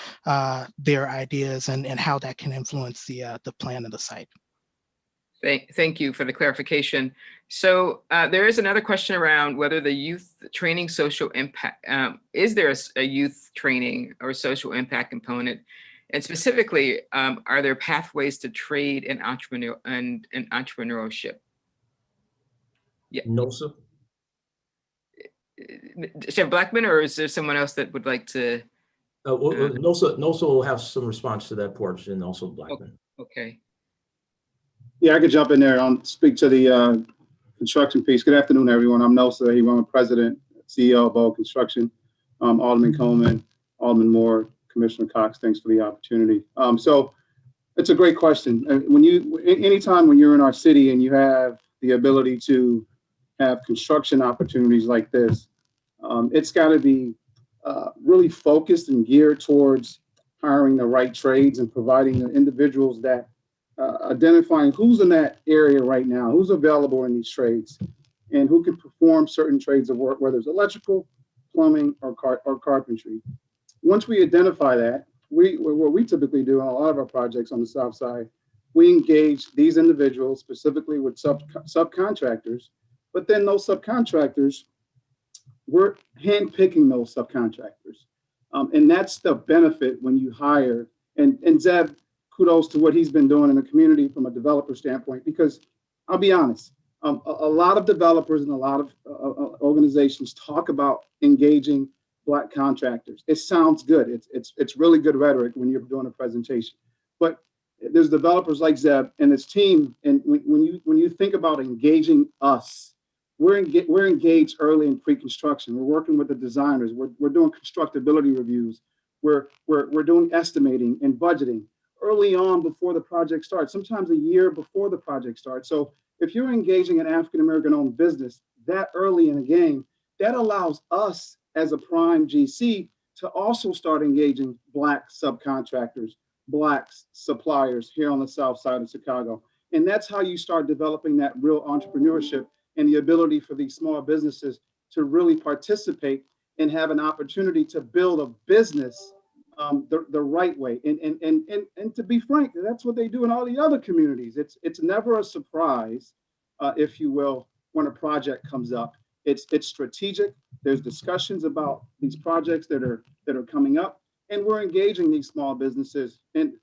their ideas and how that can influence the plan of the site. Thank you for the clarification. So there is another question around whether the youth training social impact, is there a youth training or social impact component? And specifically, are there pathways to trade and entrepreneurship? Yeah. No, sir. Chef Blackman, or is there someone else that would like to? NOSA will have some response to that portion, and also Blackman. Okay. Yeah, I could jump in there and speak to the construction piece. Good afternoon, everyone. I'm Nelson. I'm President, CEO of Bow Construction. Alderman Coleman, Alderman Moore, Commissioner Cox, thanks for the opportunity. So it's a great question. Anytime when you're in our city and you have the ability to have construction opportunities like this, it's got to be really focused and geared towards hiring the right trades and providing the individuals that identifying who's in that area right now, who's available in these trades, and who can perform certain trades of work, whether it's electrical, plumbing, or carpentry. Once we identify that, what we typically do on a lot of our projects on the South Side, we engage these individuals specifically with subcontractors, but then those subcontractors, we're handpicking those subcontractors. And that's the benefit when you hire, and Zeb, kudos to what he's been doing in the community from a developer standpoint, because I'll be honest, a lot of developers and a lot of organizations talk about engaging Black contractors. It sounds good. It's really good rhetoric when you're doing a presentation. But there's developers like Zeb and his team, and when you think about engaging us, we're engaged early in pre-construction. We're working with the designers. We're doing constructability reviews. We're doing estimating and budgeting early on before the project starts, sometimes a year before the project starts. So if you're engaging an African-American owned business that early in the game, that allows us as a prime GC to also start engaging Black subcontractors, Black suppliers here on the South Side of Chicago. And that's how you start developing that real entrepreneurship and the ability for these small businesses to really participate and have an opportunity to build a business the right way. And to be frank, that's what they do in all the other communities. It's never a surprise, if you will, when a project comes up. It's strategic. There's discussions about these projects that are coming up, and we're engaging these small businesses and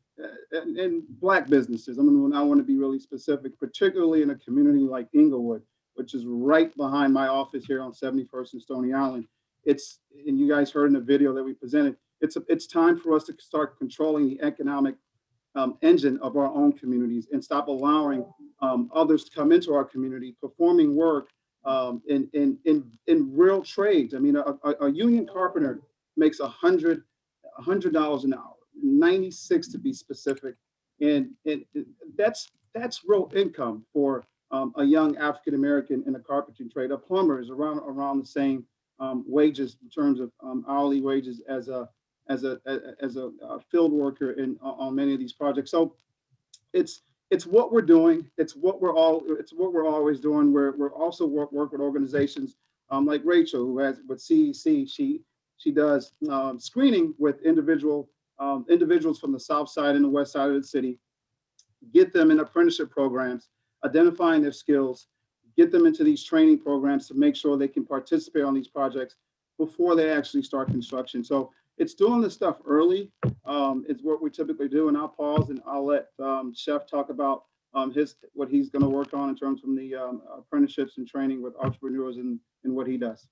Black businesses. I want to be really specific, particularly in a community like Englewood, which is right behind my office here on 71st and Stony Island. And you guys heard in the video that we presented, it's time for us to start controlling the economic engine of our own communities and stop allowing others to come into our community performing work in real trades. I mean, a union carpenter makes $100 an hour, 96 to be specific, and that's real income for a young African American in the carpentry trade. A plumber is around the same wages in terms of hourly wages as a field worker on many of these projects. So it's what we're doing. It's what we're always doing. We're also work with organizations like Rachel, who has with CEC. She does screening with individuals from the South Side and the West Side of the city, get them in apprenticeship programs, identifying their skills, get them into these training programs to make sure they can participate on these projects before they actually start construction. So it's doing this stuff early. It's what we typically do. And I'll pause and I'll let Chef talk about what he's going to work on in terms of the apprenticeships and training with entrepreneurs and what he does.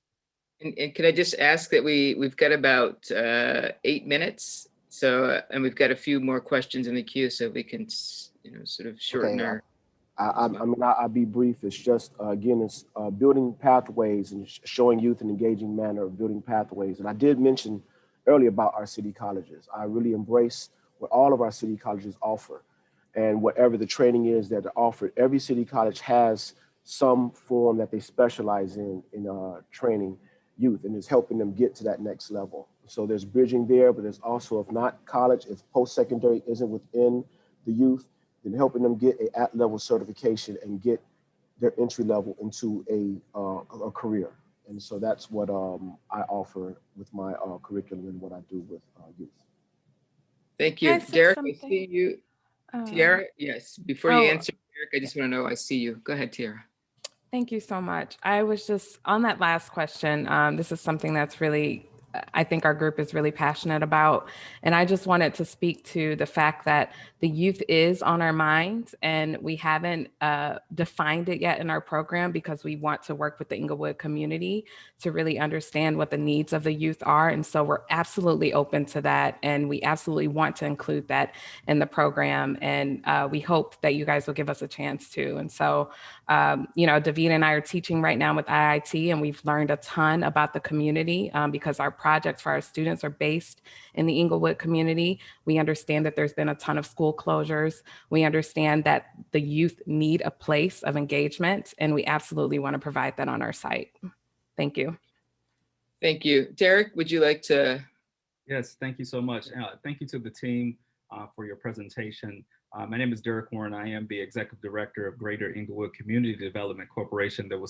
And can I just ask that we've got about 8 minutes. So, and we've got a few more questions in the queue, so we can, sort of shorten our. I'll be brief. It's just, again, it's building pathways and showing youth an engaging manner of building pathways. And I did mention earlier about our city colleges. I really embrace what all of our city colleges offer. And whatever the training is that are offered, every city college has some form that they specialize in training youth, and it's helping them get to that next level. So there's bridging there, but there's also, if not college, if post-secondary isn't within the youth, then helping them get a at-level certification and get their entry level into a career. And so that's what I offer with my curriculum and what I do with youth. Thank you. Derek, I see you. Tiara, yes, before you answer Eric, I just want to know I see you. Go ahead, Tiara. Thank you so much. I was just on that last question. This is something that's really, I think our group is really passionate about. And I just wanted to speak to the fact that the youth is on our minds, and we haven't defined it yet in our program because we want to work with the Englewood community to really understand what the needs of the youth are. And so we're absolutely open to that. And we absolutely want to include that in the program. And we hope that you guys will give us a chance to. And so, you know, David and I are teaching right now with IIT, and we've learned a ton about the community because our projects for our students are based in the Englewood community. We understand that there's been a ton of school closures. We understand that the youth need a place of engagement, and we absolutely want to provide that on our site. Thank you. Thank you. Derek, would you like to? Yes, thank you so much. Thank you to the team for your presentation. My name is Derek Warren. I am the Executive Director of Greater Englewood Community Development Corporation that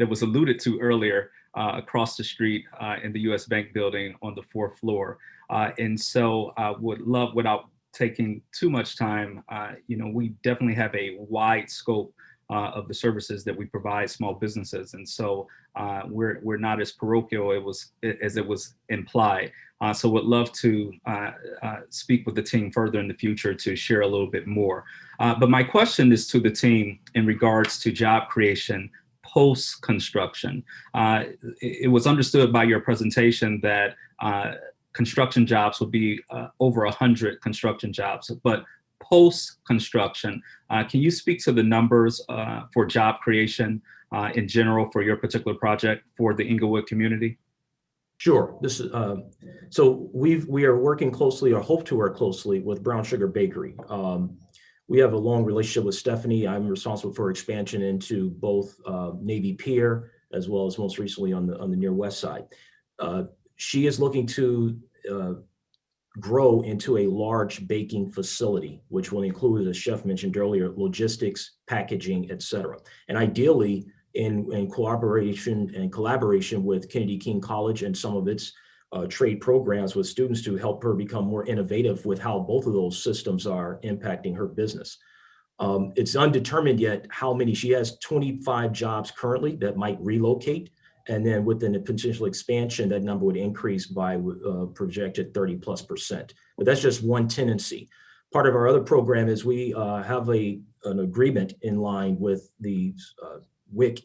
was alluded to earlier across the street in the US Bank building on the 4th floor. And so I would love, without taking too much time, you know, we definitely have a wide scope of the services that we provide small businesses. And so we're not as parochial as it was implied. So would love to speak with the team further in the future to share a little bit more. But my question is to the team in regards to job creation post-construction. It was understood by your presentation that construction jobs will be over 100 construction jobs, but post-construction, can you speak to the numbers for job creation in general for your particular project for the Englewood community? Sure. This is so we are working closely, or hope to work closely, with Brown Sugar Bakery. We have a long relationship with Stephanie. I'm responsible for expansion into both Navy Pier as well as most recently on the near west side. She is looking to grow into a large baking facility, which will include, as Chef mentioned earlier, logistics, packaging, et cetera. And ideally, in collaboration with Kennedy King College and some of its trade programs with students to help her become more innovative with how both of those systems are impacting her business. It's undetermined yet how many. She has 25 jobs currently that might relocate. And then within the potential expansion, that number would increase by projected 30+%. But that's just one tendency. Part of our other program is we have an agreement in line with the WIC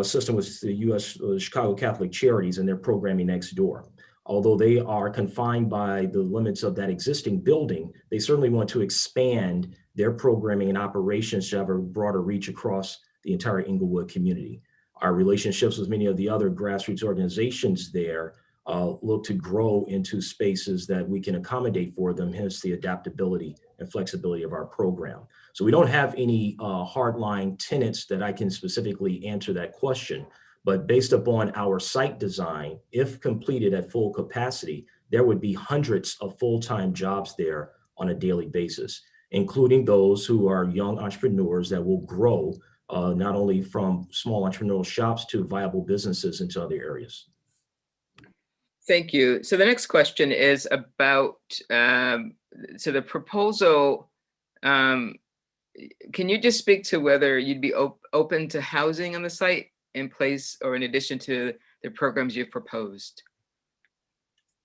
system with the U.S. Chicago Catholic Charities and their programming next door. Although they are confined by the limits of that existing building, they certainly want to expand their programming and operations to have a broader reach across the entire Englewood community. Our relationships with many of the other grassroots organizations there look to grow into spaces that we can accommodate for them, hence the adaptability and flexibility of our program. So we don't have any hardline tenets that I can specifically answer that question, but based upon our site design, if completed at full capacity, there would be hundreds of full-time jobs there on a daily basis, including those who are young entrepreneurs that will grow not only from small entrepreneurial shops to viable businesses into other areas. Thank you. So the next question is about, so the proposal, can you just speak to whether you'd be open to housing on the site in place or in addition to the programs you've proposed?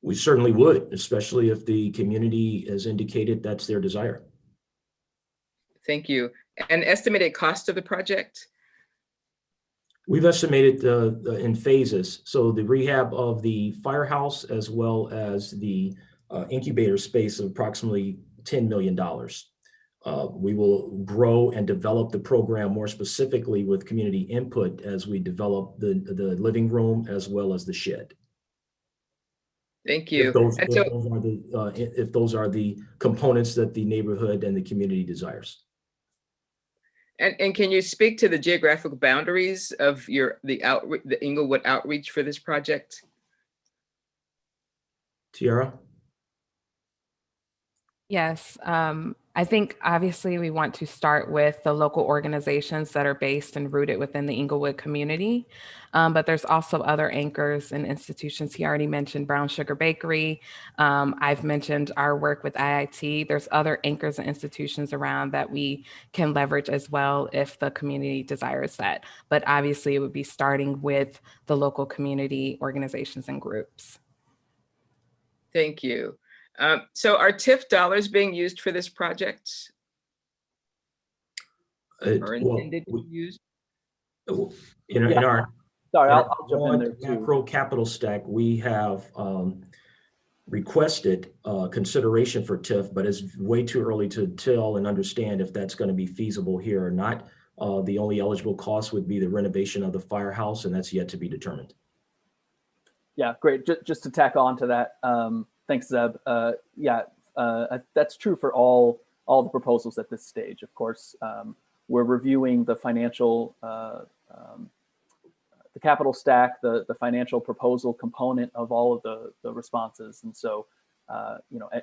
We certainly would, especially if the community has indicated that's their desire. Thank you. And estimated cost of the project? We've estimated in phases. So the rehab of the firehouse as well as the incubator space of approximately $10 million. We will grow and develop the program more specifically with community input as we develop the living room as well as the shed. Thank you. If those are the components that the neighborhood and the community desires. And can you speak to the geographical boundaries of the Englewood outreach for this project? Tiara? Yes. I think obviously we want to start with the local organizations that are based and rooted within the Englewood community. But there's also other anchors and institutions. He already mentioned Brown Sugar Bakery. I've mentioned our work with IIT. There's other anchors and institutions around that we can leverage as well if the community desires that. But obviously it would be starting with the local community organizations and groups. Thank you. So are TIF dollars being used for this project? Or intended to be used? In our Sorry, I'll jump in there too. Macro capital stack, we have requested consideration for TIF, but it's way too early to tell and understand if that's going to be feasible here or not. The only eligible cost would be the renovation of the firehouse, and that's yet to be determined. Yeah, great. Just to tack on to that, thanks, Zeb. That's true for all the proposals at this stage. Of course, we're reviewing the financial, the capital stack, the financial proposal component of all of the responses. And so,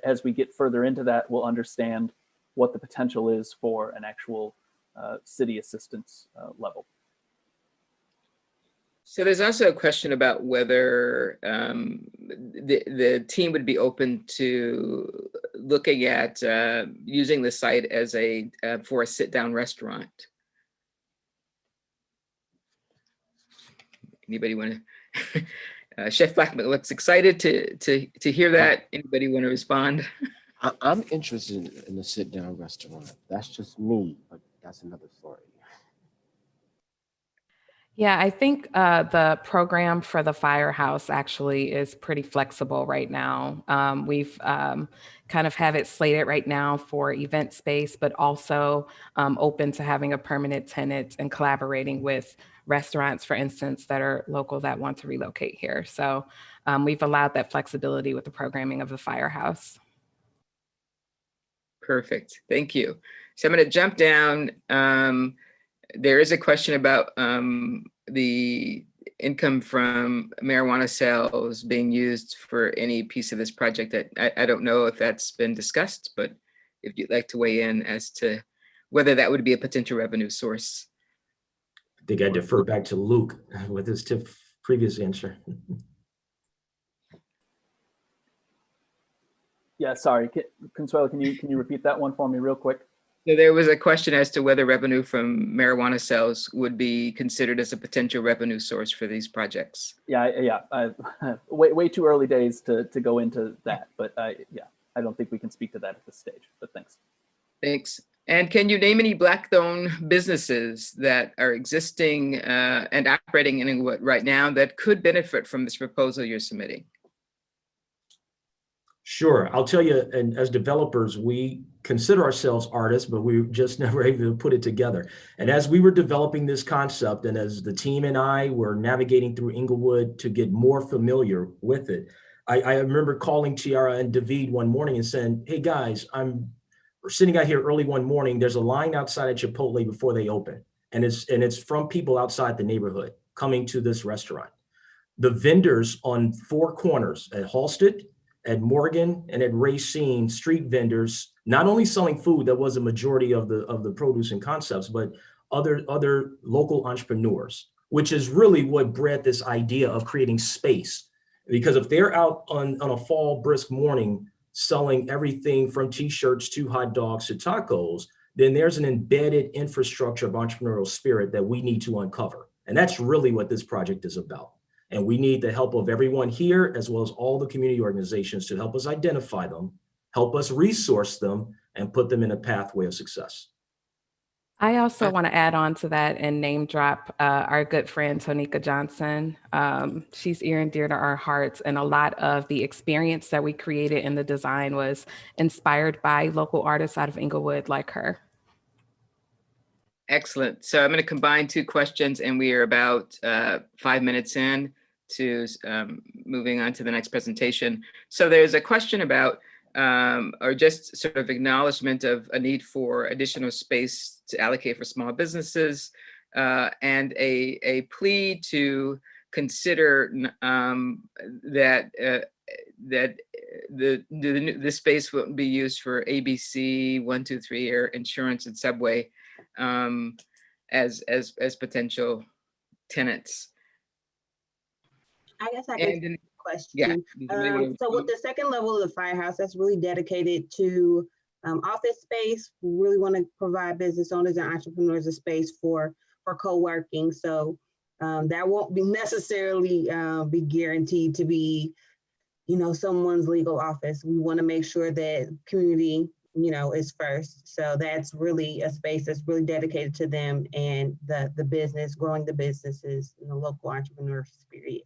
as we get further into that, we'll understand what the potential is for an actual city assistance level. So there's also a question about whether the team would be open to looking at using the site as for a sit-down restaurant. Anybody want to? Chef Blackman looks excited to hear that. Anybody want to respond? I'm interested in a sit-down restaurant. That's just me, but that's another story. Yeah, I think the program for the firehouse actually is pretty flexible right now. We've kind of have it slated right now for event space, but also open to having a permanent tenant and collaborating with restaurants, for instance, that are local that want to relocate here. So we've allowed that flexibility with the programming of the firehouse. Perfect, thank you. So I'm going to jump down. There is a question about the income from marijuana sales being used for any piece of this project. That I don't know if that's been discussed, but if you'd like to weigh in as to whether that would be a potential revenue source. I think I defer back to Luke with his previous answer. Yeah, sorry, Consuelo, can you repeat that one for me real quick? So there was a question as to whether revenue from marijuana sales would be considered as a potential revenue source for these projects. Yeah. Way too early days to go into that, but I don't think we can speak to that at this stage. But thanks. Thanks. And can you name any Black-owned businesses that are existing and operating in Englewood right now that could benefit from this proposal you're submitting? Sure, I'll tell you, and as developers, we consider ourselves artists, but we just never able to put it together. And as we were developing this concept, and as the team and I were navigating through Englewood to get more familiar with it, I remember calling Tiara and David one morning and saying, hey guys, we're sitting out here early one morning, there's a line outside at Chipotle before they open. And it's from people outside the neighborhood coming to this restaurant. The vendors on four corners at Halsted, at Morgan, and at Racine, street vendors, not only selling food that was a majority of the produce and concepts, but other local entrepreneurs, which is really what bred this idea of creating space. Because if they're out on a fall brisk morning selling everything from t-shirts to hot dogs to tacos, then there's an embedded infrastructure of entrepreneurial spirit that we need to uncover. And that's really what this project is about. And we need the help of everyone here, as well as all the community organizations, to help us identify them, help us resource them, and put them in a pathway of success. I also want to add on to that and name drop our good friend, Tonika Johnson. She's near and dear to our hearts, and a lot of the experience that we created in the design was inspired by local artists out of Englewood like her. Excellent. So I'm going to combine two questions, and we are about 5 minutes in to moving on to the next presentation. So there's a question about, or just sort of acknowledgement of a need for additional space to allocate for small businesses, and a plea to consider that the space will be used for ABC, 1, 2, 3 Air, Insurance, and Subway as potential tenants. I guess I And can yeah, question. So with the second level of the firehouse, that's really dedicated to office space. We really want to provide business owners and entrepreneurs a space for co-working. So that won't be necessarily be guaranteed to be, someone's legal office. We want to make sure that community, is first. So that's really a space that's really dedicated to them and the business, growing the businesses in the local entrepreneur spirit.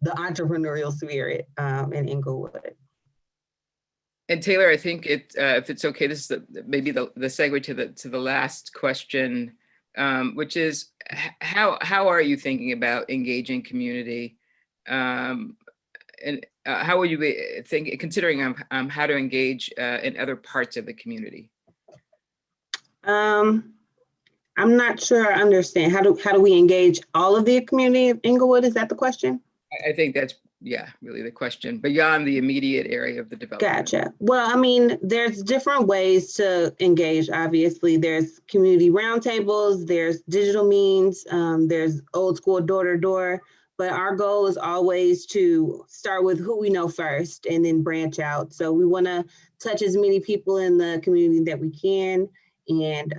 The entrepreneurial spirit in Englewood. And Taylor, I think if it's okay, this is maybe the segue to the last question, which is how are you thinking about engaging community, and how would you be considering how to engage in other parts of the community? I'm not sure I understand. How do we engage all of the community of Englewood? Is that the question? I think that's, really the question, beyond the immediate area of the development. Gotcha. Well, I mean, there's different ways to engage. Obviously, there's community roundtables, there's digital means, there's old school door-to-door, but our goal is always to start with who we know first and then branch out. So we want to touch as many people in the community that we can and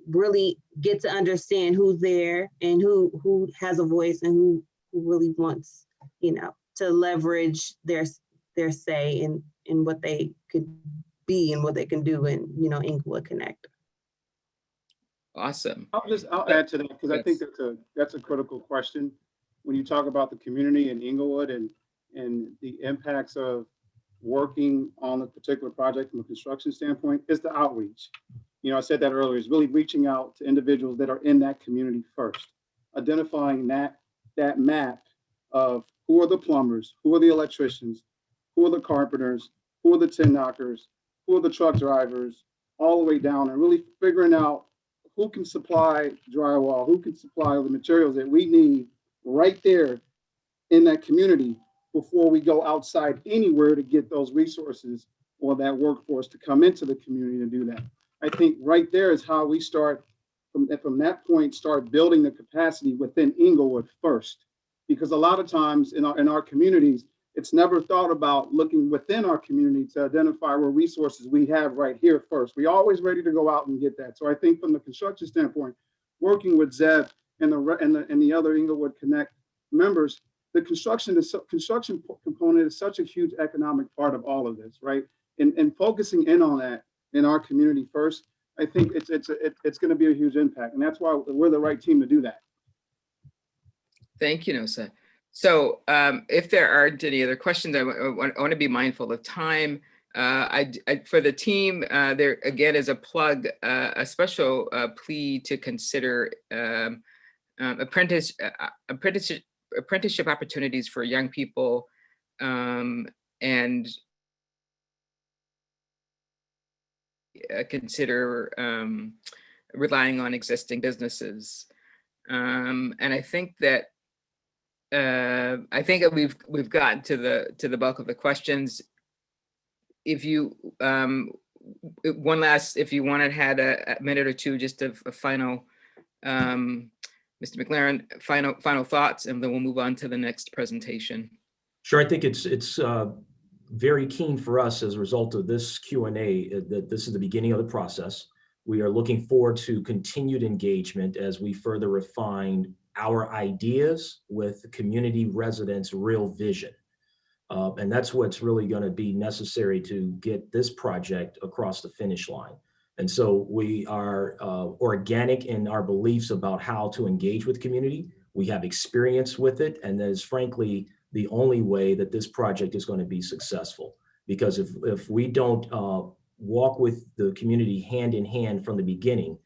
really get to understand who's there and who has a voice and who really wants, to leverage their say in what they could be and what they can do in, Englewood Connect. Awesome. I'll add to that because I think that's a critical question. When you talk about the community in Englewood and the impacts of working on a particular project from a construction standpoint, is the outreach. I said that earlier, is really reaching out to individuals that are in that community first, identifying that map of who are the plumbers, who are the electricians, who are the carpenters, who are the tin knockers, who are the truck drivers, all the way down, and really figuring out who can supply drywall, who can supply the materials that we need right there in that community before we go outside anywhere to get those resources or that workforce to come into the community to do that. I think right there is how we start from that point, start building the capacity within Englewood first. Because a lot of times in our communities, it's never thought about looking within our community to identify where resources we have right here first. We're always ready to go out and get that. So I think from the construction standpoint, working with Zeb and the other Englewood Connect members, the construction component is such a huge economic part of all of this, right? And focusing in on that in our community first, I think it's going to be a huge impact, and that's why we're the right team to do that. Thank you, Nosa. So if there aren't any other questions, I want to be mindful of time. For the team, there again is a plug, a special plea to consider apprenticeship opportunities for young people, and consider relying on existing businesses. And I think that we've gotten to the bulk of the questions. If you if you wanted had a minute or two, just a final, Mr. McLaren, final thoughts, and then we'll move on to the next presentation. Sure, I think it's very keen for us as a result of this Q&A that this is the beginning of the process. We are looking forward to continued engagement as we further refine our ideas with community residents' real vision. And that's what's really going to be necessary to get this project across the finish line. And so we are organic in our beliefs about how to engage with community. We have experience with it, and that is frankly the only way that this project is going to be successful. Because if we don't walk with the community hand in hand from the beginning,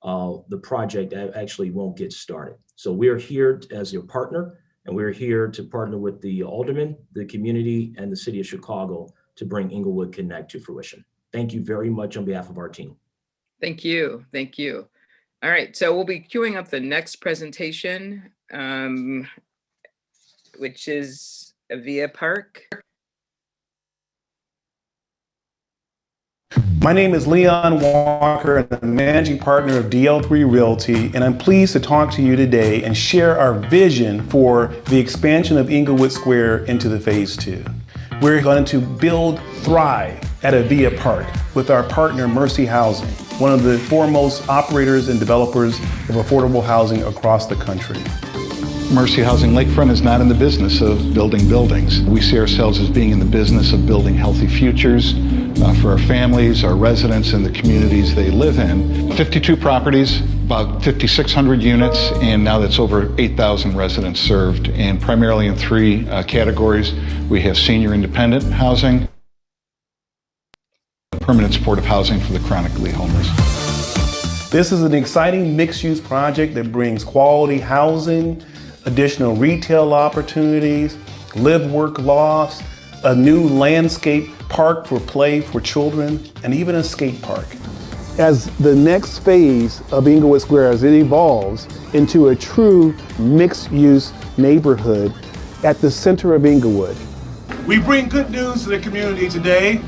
the project actually won't get started. So we're here as your partner, and we're here to partner with the aldermen, the community, and the city of Chicago to bring Englewood Connect to fruition. Thank you very much on behalf of our team. Thank you. Thank you. All right, so we'll be queuing up the next presentation, which is Avia Park. My name is Leon Walker, and I'm the managing partner of DL3 Realty, and I'm pleased to talk to you today and share our vision for the expansion of Englewood Square into the Phase 2. We're going to build Thrive at Avia Park with our partner Mercy Housing, one of the foremost operators and developers of affordable housing across the country. Mercy Housing Lakefront is not in the business of building buildings. We see ourselves as being in the business of building healthy futures for our families, our residents, and the communities they live in. 52 properties, about 5,600 units, and now that's over 8,000 residents served, and primarily in three categories. We have senior independent housing, permanent supportive housing for the chronically homeless. This is an exciting mixed-use project that brings quality housing, additional retail opportunities, live-work lofts, a new landscape park for play for children, and even a skate park. As the next phase of Englewood Square, as it evolves into a true mixed-use neighborhood at the center of Englewood. We bring good news to the community today.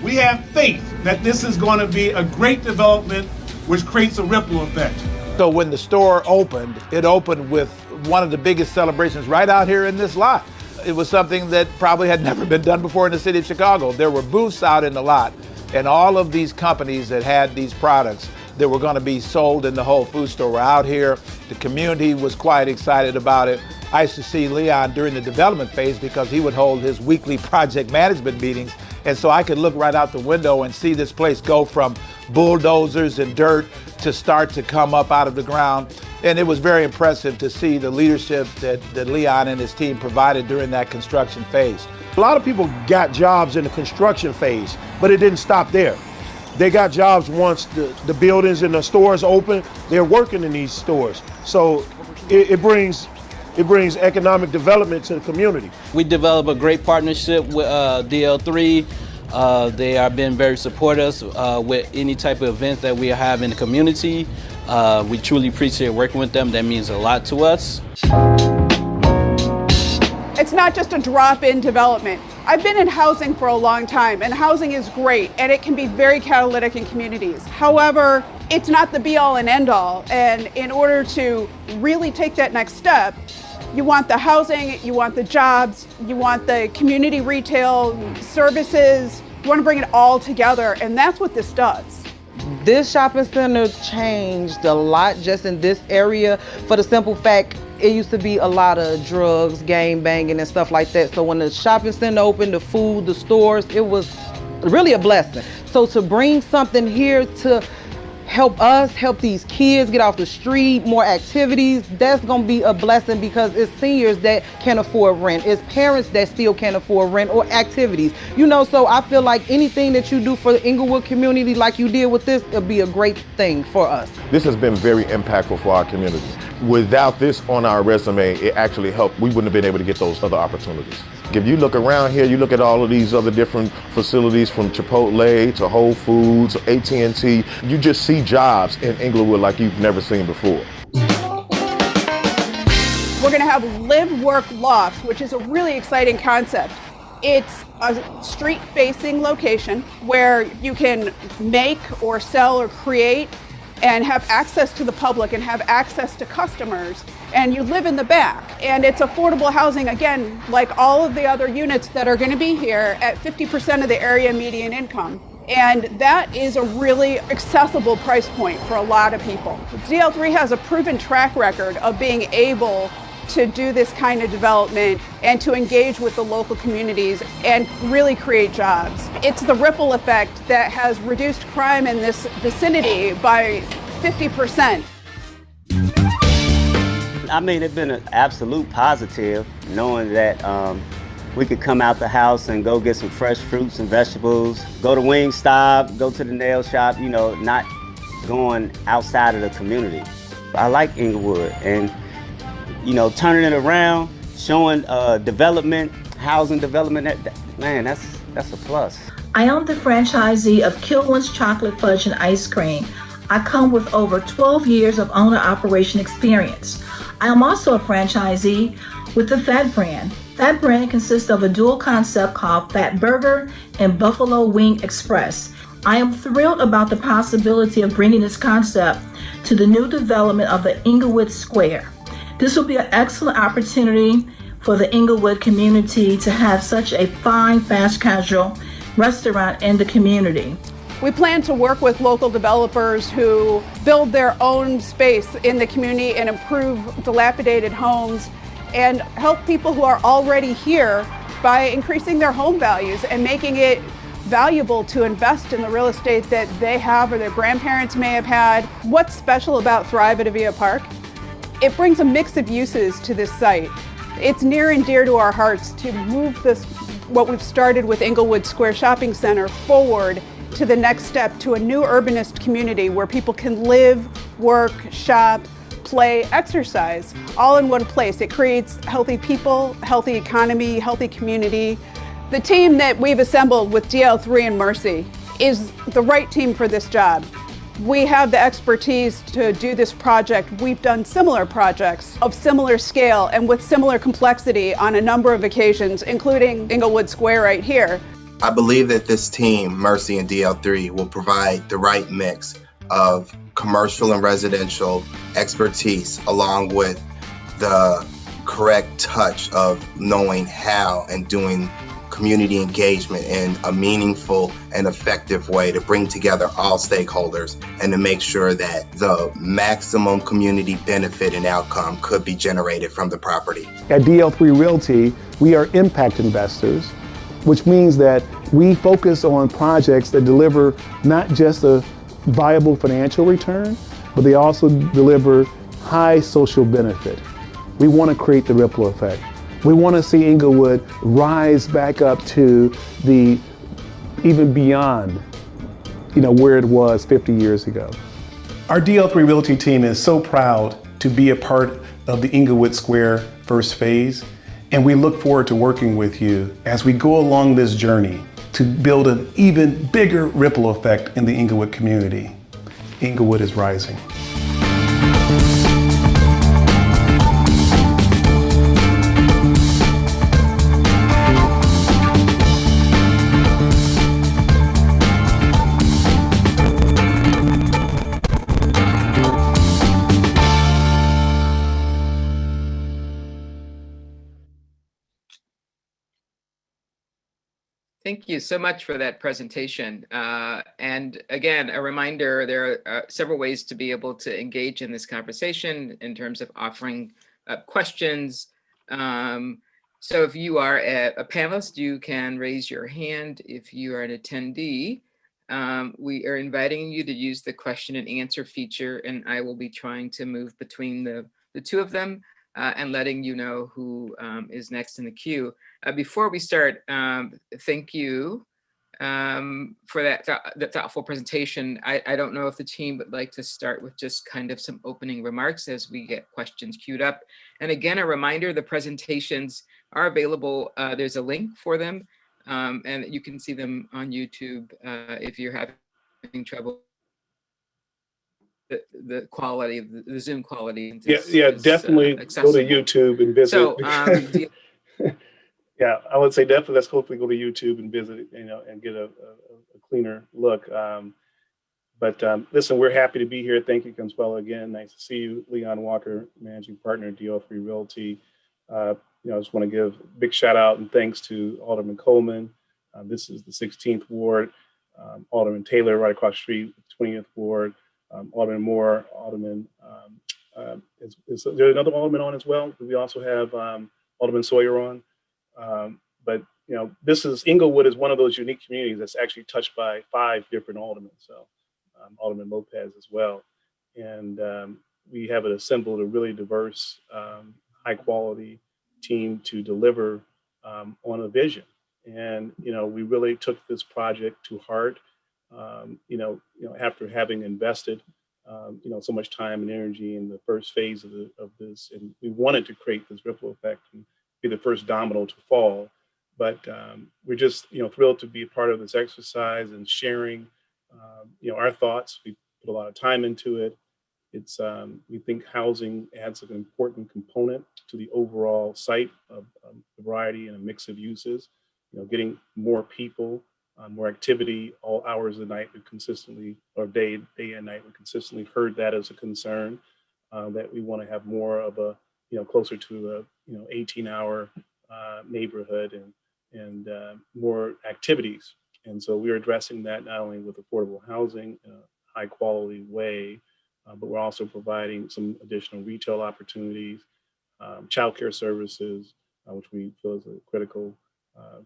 We have faith that this is going to be a great development which creates a ripple effect. So when the store opened, it opened with one of the biggest celebrations right out here in this lot. It was something that probably had never been done before in the city of Chicago. There were booths out in the lot, and all of these companies that had these products that were going to be sold in the whole food store were out here. The community was quite excited about it. I used to see Leon during the development phase because he would hold his weekly project management meetings, and so I could look right out the window and see this place go from bulldozers and dirt to start to come up out of the ground. And it was very impressive to see the leadership that Leon and his team provided during that construction phase. A lot of people got jobs in the construction phase, but it didn't stop there. They got jobs once the buildings and the stores open. They're working in these stores. So it brings economic development to the community. We developed a great partnership with DL3. They have been very supportive with any type of event that we have in the community. We truly appreciate working with them. That means a lot to us. It's not just a drop-in development. I've been in housing for a long time, and housing is great, and it can be very catalytic in communities. However, it's not the be-all and end-all, and in order to really take that next step, you want the housing, you want the jobs, you want the community retail services, you want to bring it all together, and that's what this does. This shopping center changed a lot just in this area for the simple fact it used to be a lot of drugs, gang banging and stuff like that. So when the shopping center opened, the food, the stores, it was really a blessing. So to bring something here to help us, help these kids get off the street, more activities, that's gonna be a blessing because it's seniors that can't afford rent, it's parents that still can't afford rent or activities. You know, so I feel like anything that you do for the Englewood community like you did with this, it'll be a great thing for us. This has been very impactful for our community. Without this on our resume, it actually helped. We wouldn't have been able to get those other opportunities. If you look around here, you look at all of these other different facilities from Chipotle to Whole Foods, AT&T, you just see jobs in Englewood like you've never seen before. We're going to have live-work lofts, which is a really exciting concept. It's a street-facing location where you can make or sell or create and have access to the public and have access to customers, and you live in the back. And it's affordable housing, again, like all of the other units that are going to be here at 50% of the area median income. And that is a really accessible price point for a lot of people. DL3 has a proven track record of being able to do this kind of development and to engage with the local communities and really create jobs. It's the ripple effect that has reduced crime in this vicinity by 50%. I mean, it's been an absolute positive knowing that we could come out the house and go get some fresh fruits and vegetables, go to Wingstop, go to the nail shop, you know, not going outside of the community. I like Englewood, and you know, turning it around, showing development, housing development, man, that's a plus. I am the franchisee of Kilwin's Chocolate Fudge and Ice Cream. I come with over 12 years of owner operation experience. I am also a franchisee with the Fat brand. That brand consists of a dual concept called Fat Burger and Buffalo Wing Express. I am thrilled about the possibility of bringing this concept to the new development of the Englewood Square. This will be an excellent opportunity for the Englewood community to have such a fine, fast casual restaurant in the community. We plan to work with local developers who build their own space in the community and improve dilapidated homes and help people who are already here by increasing their home values and making it valuable to invest in the real estate that they have or their grandparents may have had. What's special about Thrive at Avia Park? It brings a mix of uses to this site. It's near and dear to our hearts to move this, what we've started with Englewood Square Shopping Center, forward to the next step, to a new urbanist community where people can live, work, shop, play, exercise, all in one place. It creates healthy people, healthy economy, healthy community. The team that we've assembled with DL3 and Mercy is the right team for this job. We have the expertise to do this project. We've done similar projects of similar scale and with similar complexity on a number of occasions, including Englewood Square right here. I believe that this team, Mercy and DL3, will provide the right mix of commercial and residential expertise along with the correct touch of knowing how and doing community engagement in a meaningful and effective way to bring together all stakeholders and to make sure that the maximum community benefit and outcome could be generated from the property. At DL3 Realty, we are impact investors, which means that we focus on projects that deliver not just a viable financial return, but they also deliver high social benefit. We want to create the ripple effect. We want to see Englewood rise back up to the even beyond, where it was 50 years ago. Our DL3 Realty team is so proud to be a part of the Englewood Square first phase, and we look forward to working with you as we go along this journey to build an even bigger ripple effect in the Englewood community. Englewood is rising. Thank you so much for that presentation. And again, a reminder, there are several ways to be able to engage in this conversation in terms of offering questions. So if you are a panelist, you can raise your hand. If you are an attendee, we are inviting you to use the question and answer feature, and I will be trying to move between the two of them and letting you know who is next in the queue. Before we start, thank you for that thoughtful presentation. I don't know if the team would like to start with just kind of some opening remarks as we get questions queued up. And again, a reminder, the presentations are available. There's a link for them, and you can see them on YouTube if you're having trouble. The quality of the Zoom quality. Definitely go to YouTube and visit. So, yeah, I would say definitely let's hopefully go to YouTube and visit, and get a cleaner look. But listen, we're happy to be here. Thank you, Consuelo, again. Nice to see you. Leon Walker, Managing Partner at DL3 Realty. I just want to give a big shout out and thanks to Alderman Coleman. This is the 16th Ward. Alderman Taylor right across the street, 20th Ward. Alderman Moore, Alderman, is there another Alderman on as well? We also have Alderman Sawyer on. But Englewood is one of those unique communities that's actually touched by 5 different aldermen. So Alderman Lopez as well. And we have assembled a really diverse, high quality team to deliver on a vision. And, we really took this project to heart. After having invested, so much time and energy in the first phase of this, and we wanted to create this ripple effect and be the first domino to fall. But we're just, thrilled to be a part of this exercise and sharing, our thoughts. We put a lot of time into it. It's, we think housing adds an important component to the overall site of variety and a mix of uses. Getting more people more activity all hours of the night. We consistently, or day and night, we consistently heard that as a concern, that we want to have more of a, closer to a, 18-hour neighborhood and more activities. And so we're addressing that not only with affordable housing in a high quality way, but we're also providing some additional retail opportunities, childcare services, which we feel is a critical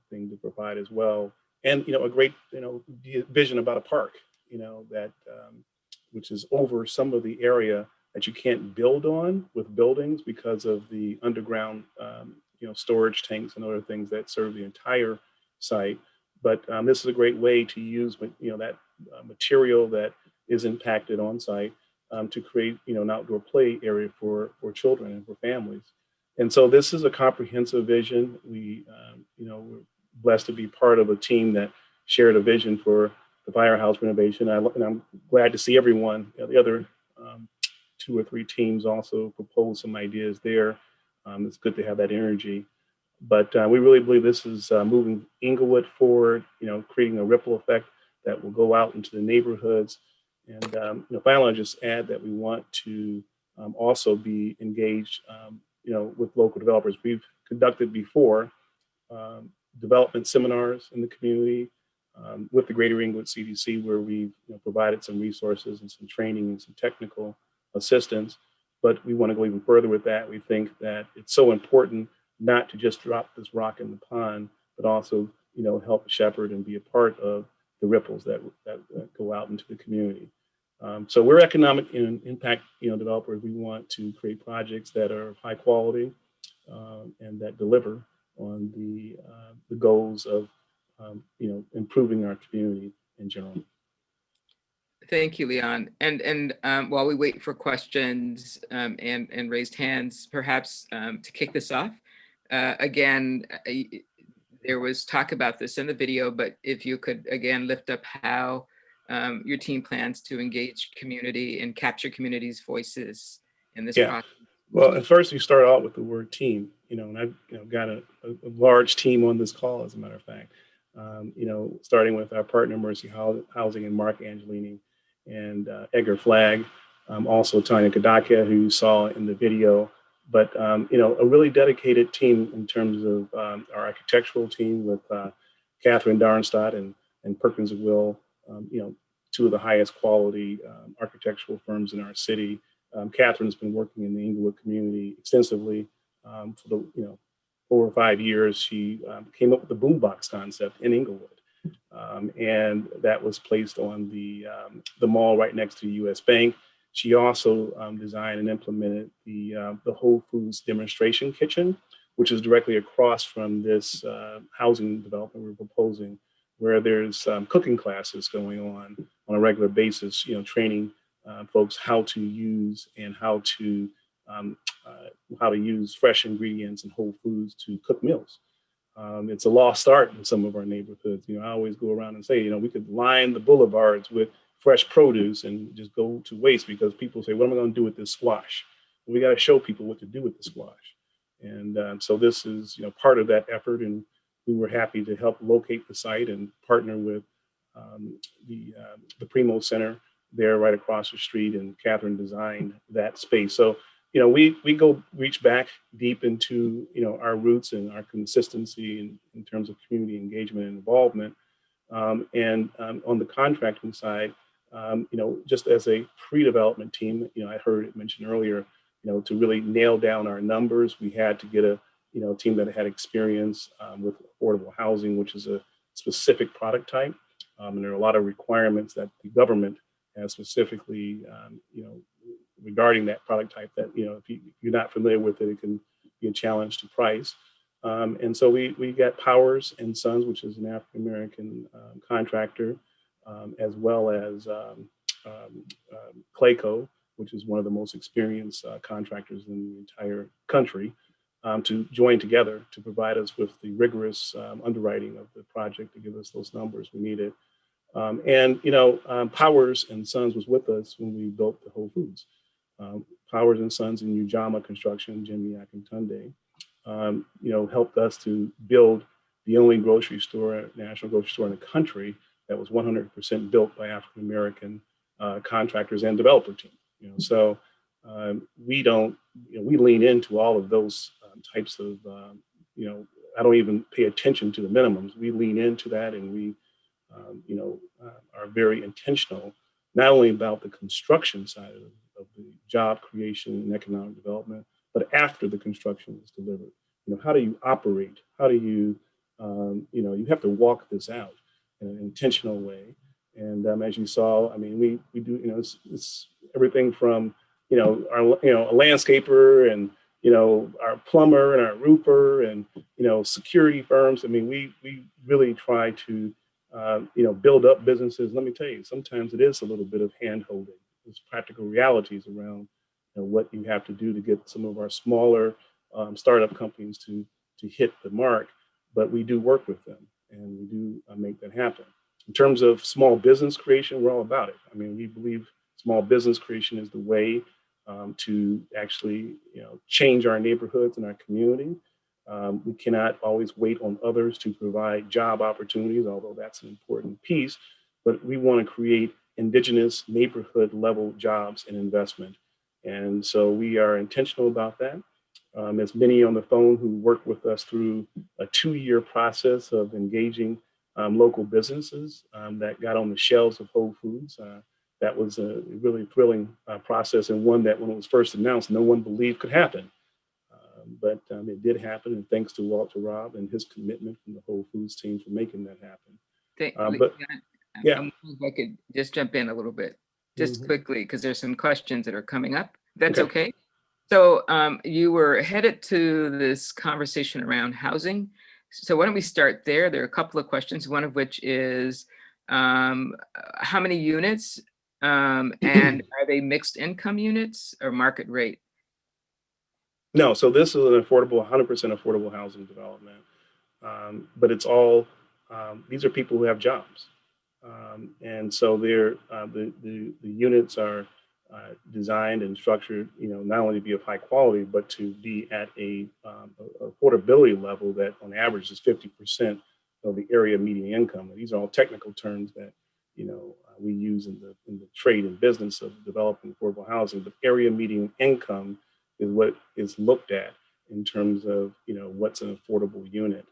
thing to provide as well. And, a great, vision about a park, that, which is over some of the area that you can't build on with buildings because of the underground, storage tanks and other things that serve the entire site. But this is a great way to use, that material that is impacted on site to create, an outdoor play area for children and for families. And so this is a comprehensive vision. We, we're blessed to be part of a team that shared a vision for the firehouse renovation. And I'm glad to see everyone, the other 2 or 3 teams also propose some ideas there. It's good to have that energy. But we really believe this is moving Englewood forward, creating a ripple effect that will go out into the neighborhoods. And finally, I'll just add that we want to also be engaged, with local developers. We've conducted before development seminars in the community with the Greater Englewood CDC, where we've provided some resources and some training and some technical assistance. But we want to go even further with that. We think that it's so important not to just drop this rock in the pond, but also, help shepherd and be a part of the ripples that go out into the community. So we're economic and impact, developers. We want to create projects that are of high quality and that deliver on the goals of, improving our community in general. Thank you, Leon. And while we wait for questions and raised hands, perhaps to kick this off, again, there was talk about this in the video, but if you could again lift up how your team plans to engage community and capture community's voices in this process. Well, at first we start out with the word team, and I've got a large team on this call, as a matter of fact, starting with our partner, Mercy Housing, and Mark Angelini and Edgar Flagg, also Tanya Kadakia, who you saw in the video, but, a really dedicated team in terms of our architectural team with Catherine Darnstadt and Perkins & Will, 2 of the highest quality architectural firms in our city. Catherine's been working in the Englewood community extensively for the 4 or 5 years. She came up with the boombox concept in Englewood, and that was placed on the mall right next to the U.S. Bank. She also designed and implemented the Whole Foods demonstration kitchen, which is directly across from this housing development we're proposing, where there's cooking classes going on a regular basis, training folks how to use and how to use fresh ingredients and whole foods to cook meals. It's a lost art in some of our neighborhoods. I always go around and say, we could line the boulevards with fresh produce and just go to waste because people say, what am I going to do with this squash? And we got to show people what to do with the squash. And so this is, part of that effort. And we were happy to help locate the site and partner with the Primo Center there right across the street, and Catherine designed that space. So, we reach back deep into, our roots and our consistency in terms of community engagement and involvement. And on the contracting side, just as a pre-development team, I heard it mentioned earlier, to really nail down our numbers, we had to get a team that had experience with affordable housing, which is a specific product type. And there are a lot of requirements that the government has specifically, regarding that product type that, if you're not familiar with it, it can be a challenge to price. And so we got Powers and Sons, which is an African-American contractor, as well as Clayco, which is one of the most experienced contractors in the entire country, to join together to provide us with the rigorous underwriting of the project to give us those numbers we needed. Powers and Sons was with us when we built the Whole Foods. Powers and Sons in Ujamaa Construction, Jimmy Akintunde, helped us to build the only grocery store, national grocery store in the country that was 100% built by African American contractors and developer team. So we don't, we lean into all of those types of, I don't even pay attention to the minimums. We lean into that, and we, are very intentional, not only about the construction side of the job creation and economic development, but after the construction is delivered. How do you operate? How do you, you have to walk this out in an intentional way. And as you saw, I mean, we do, it's everything from, our, a landscaper and, our plumber and our roofer and, security firms. I mean, we really try to, build up businesses. Let me tell you, sometimes it is a little bit of hand holding. There's practical realities around what you have to do to get some of our smaller startup companies to hit the mark, but we do work with them and we do make that happen. In terms of small business creation, we're all about it. I mean, we believe small business creation is the way to actually, change our neighborhoods and our community. We cannot always wait on others to provide job opportunities, although that's an important piece, but we want to create indigenous neighborhood level jobs and investment. And so we are intentional about that. There's many on the phone who work with us through a 2-year process of engaging local businesses that got on the shelves of Whole Foods. That was a really thrilling process, and one that when it was first announced, no one believed could happen. But it did happen, and thanks to Walter Robb and his commitment from the Whole Foods team for making that happen. Yeah, if I could just jump in a little bit, just quickly, because there's some questions that are coming up. That's okay. So you were headed to this conversation around housing. So why don't we start there? There are a couple of questions, one of which is how many units and are they mixed income units or market rate? No, so this is an affordable, 100% affordable housing development, but it's all, these are people who have jobs. And so they're, the units are designed and structured, not only to be of high quality, but to be at a affordability level that on average is 50% of the area median income. And these are all technical terms that, we use in the trade and business of developing affordable housing, but area median income is what is looked at in terms of, what's an affordable unit.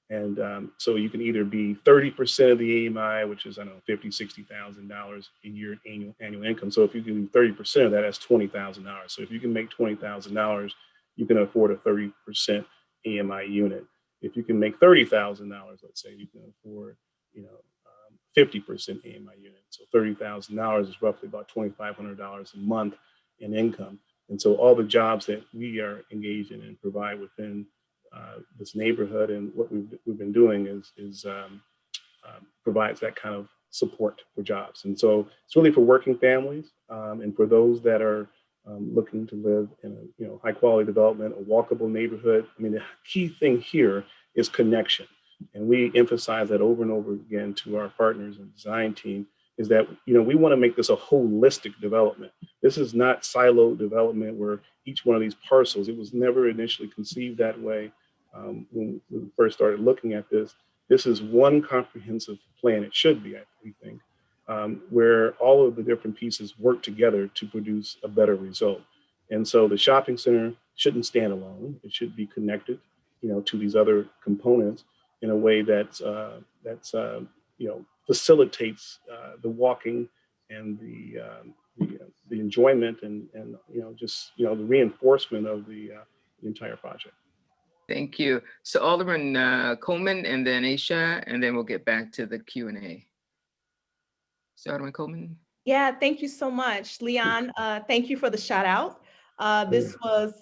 And so you can either be 30% of the AMI, which is, I don't know, $50,000, $60,000 a year annual income. So if you can do 30% of that, that's $20,000. So if you can make $20,000, you can afford a 30% AMI unit. If you can make $30,000, let's say, you can afford, 50% AMI unit. So $30,000 is roughly about $2,500 a month in income. And so all the jobs that we are engaged in and provide within this neighborhood and what we've been doing is provides that kind of support for jobs. And so it's really for working families and for those that are looking to live in a high quality development, a walkable neighborhood. I mean, the key thing here is connection. And we emphasize that over and over again to our partners and design team is that, we want to make this a holistic development. This is not siloed development where each one of these parcels, it was never initially conceived that way. When we first started looking at this, this is one comprehensive plan. It should be, we think, where all of the different pieces work together to produce a better result. And so the shopping center shouldn't stand alone. It should be connected, to these other components in a way that's facilitates the walking and the enjoyment and just the reinforcement of the entire project. Thank you. So Alderman Coleman and then Aisha, and then we'll get back to the Q&A. So Alderman Coleman. Yeah, thank you so much, Leon. Thank you for the shout out. This was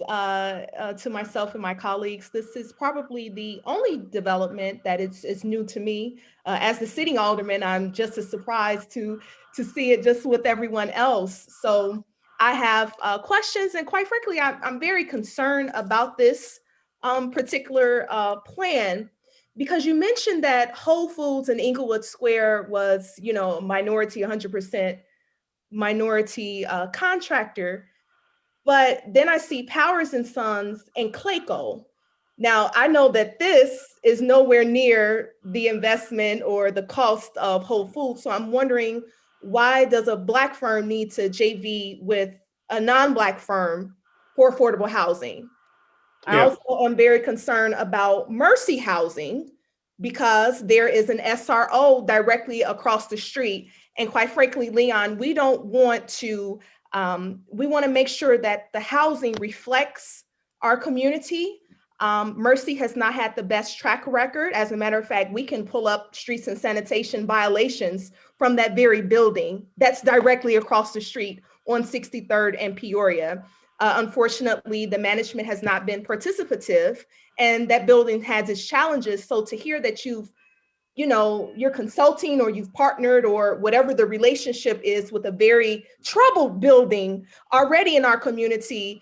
to myself and my colleagues. This is probably the only development that is new to me. As the sitting alderman, I'm just as surprised to see it just with everyone else. So I have questions, and quite frankly, I'm very concerned about this particular plan, because you mentioned that Whole Foods in Englewood Square was, minority, 100% minority contractor. But then I see Powers and Sons and Clayco, Now, I know that this is nowhere near the investment or the cost of Whole Foods. So I'm wondering, why does a Black firm need to JV with a non-Black firm for affordable housing? I Yeah. also am very concerned about Mercy Housing because there is an SRO directly across the street. And quite frankly, Leon, we want to make sure that the housing reflects our community. Mercy has not had the best track record. As a matter of fact, we can pull up streets and sanitation violations from that very building that's directly across the street on 63rd and Peoria. Unfortunately, the management has not been participative, and that building has its challenges. So to hear that you're consulting or you've partnered or whatever the relationship is with a very troubled building already in our community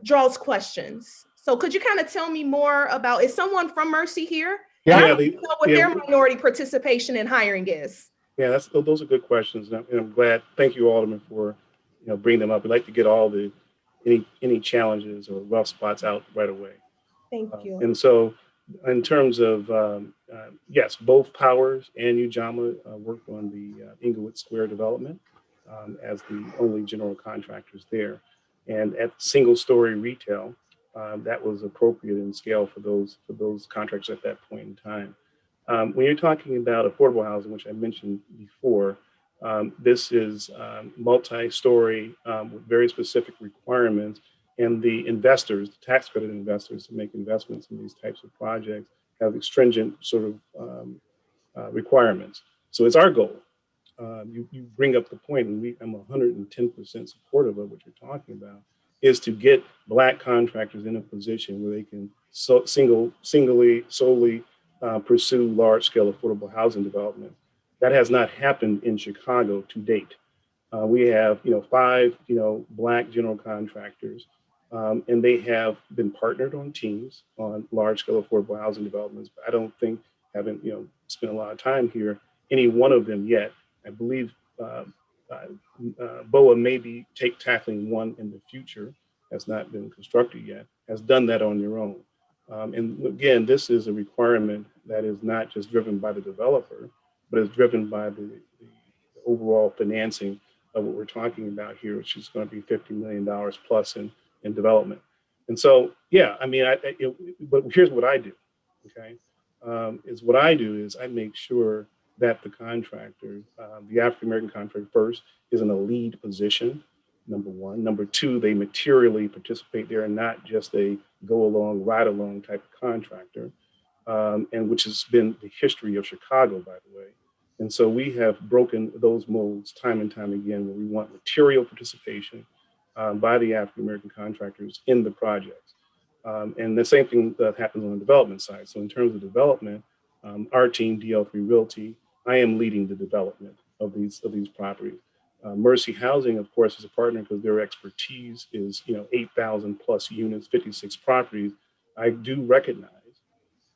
draws questions. So could you kind of tell me more about, is someone from Mercy here? Yeah, and I don't know what their minority participation in hiring is. Yeah, those are good questions, and I'm glad. Thank you, Alderman, for bringing them up. We'd like to get all the any challenges or rough spots out right away. Thank you. And so, in terms of yes, both Powers and Ujamaa worked on the Englewood Square development as the only general contractors there, and at single-story retail, that was appropriate in scale for those contracts at that point in time. When you're talking about affordable housing, which I mentioned before, this is multi-story with very specific requirements, and the investors, the tax credit investors who make investments in these types of projects have stringent sort of requirements. So it's our goal. You bring up the point, and I'm 110% supportive of what you're talking about, is to get Black contractors in a position where they can solely pursue large-scale affordable housing development. That has not happened in Chicago to date. We have 5 Black general contractors, and they have been partnered on teams on large-scale affordable housing developments. But I don't think, having spent a lot of time here, any one of them yet. I believe BOA may be tackling one in the future, has not been constructed yet, has done that on their own. And again, this is a requirement that is not just driven by the developer, but is driven by the overall financing of what we're talking about here, which is going to be $50 million plus in development. And so, yeah, I mean, but here's what I do, okay? What I do is I make sure that the contractor, the African-American contractor first, is in a lead position, number one. Number two, they materially participate there and not just a go along, ride along type of contractor, and which has been the history of Chicago, by the way. And so we have broken those molds time and time again, where we want material participation by the African-American contractors in the projects. And the same thing that happens on the development side. So in terms of development, our team, DL3 Realty, I am leading the development of these properties. Mercy Housing, of course, is a partner because their expertise is 8,000 plus units, 56 properties. I do recognize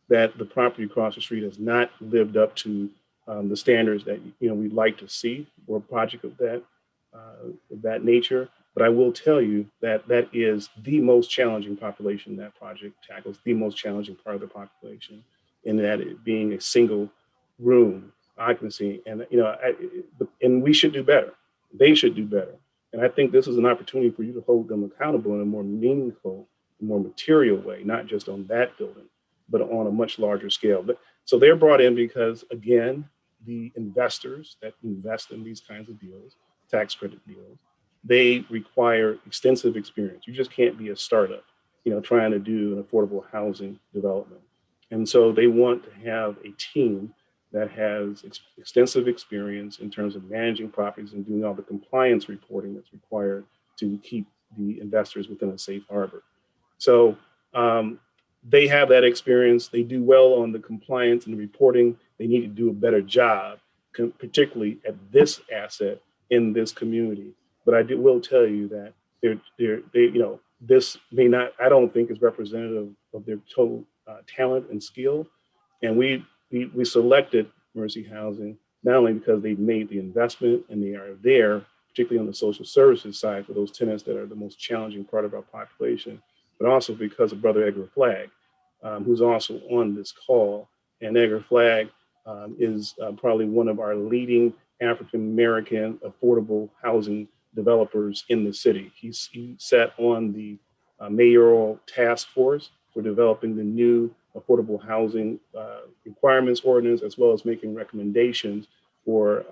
that the property across the street has not lived up to the standards that we'd like to see for a project of that nature. But I will tell you that that is the most challenging population that project tackles, the most challenging part of the population, in that it being a single room occupancy. And and we should do better. They should do better. And I think this is an opportunity for you to hold them accountable in a more meaningful, more material way, not just on that building, but on a much larger scale. So they're brought in because, again, the investors that invest in these kinds of deals, tax credit deals, they require extensive experience. You just can't be a startup, trying to do an affordable housing development. And so they want to have a team that has extensive experience in terms of managing properties and doing all the compliance reporting that's required to keep the investors within a safe harbor. So they have that experience. They do well on the compliance and the reporting. They need to do a better job, particularly at this asset in this community. But I will tell you that this may not, I don't think, is representative of their total talent and skill. And we selected Mercy Housing not only because they've made the investment and they are there, particularly on the social services side for those tenants that are the most challenging part of our population, but also because of Brother Edgar Flagg. who's also on this call. And Edgar Flagg is probably one of our leading African-American affordable housing developers in the city. He sat on the mayoral task force for developing the new affordable housing requirements ordinance, as well as making recommendations for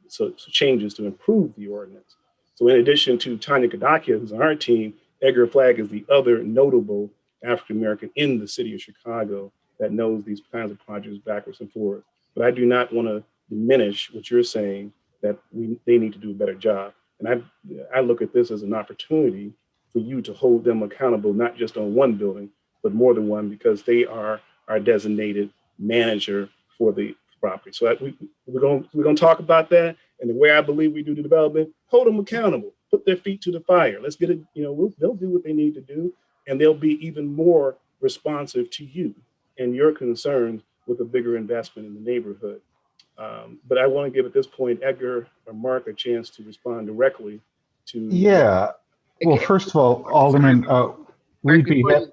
so changes to improve the ordinance. So in addition to Tanya Kadakia, who's on our team, Edgar Flagg is the other notable African-American in the city of Chicago that knows these kinds of projects backwards and forwards. But I do not want to diminish what you're saying, that they need to do a better job. And I look at this as an opportunity for you to hold them accountable, not just on one building, but more than one, because they are our designated manager for the property. So we're going to talk about that. And the way I believe we do the development, hold them accountable, put their feet to the fire. Let's get it, they'll do what they need to do, and they'll be even more responsive to you and your concerns with a bigger investment in the neighborhood. But I want to give at this point Edgar or Mark a chance to respond directly to. Yeah. Well, first of all, Alderman, we'd be happy.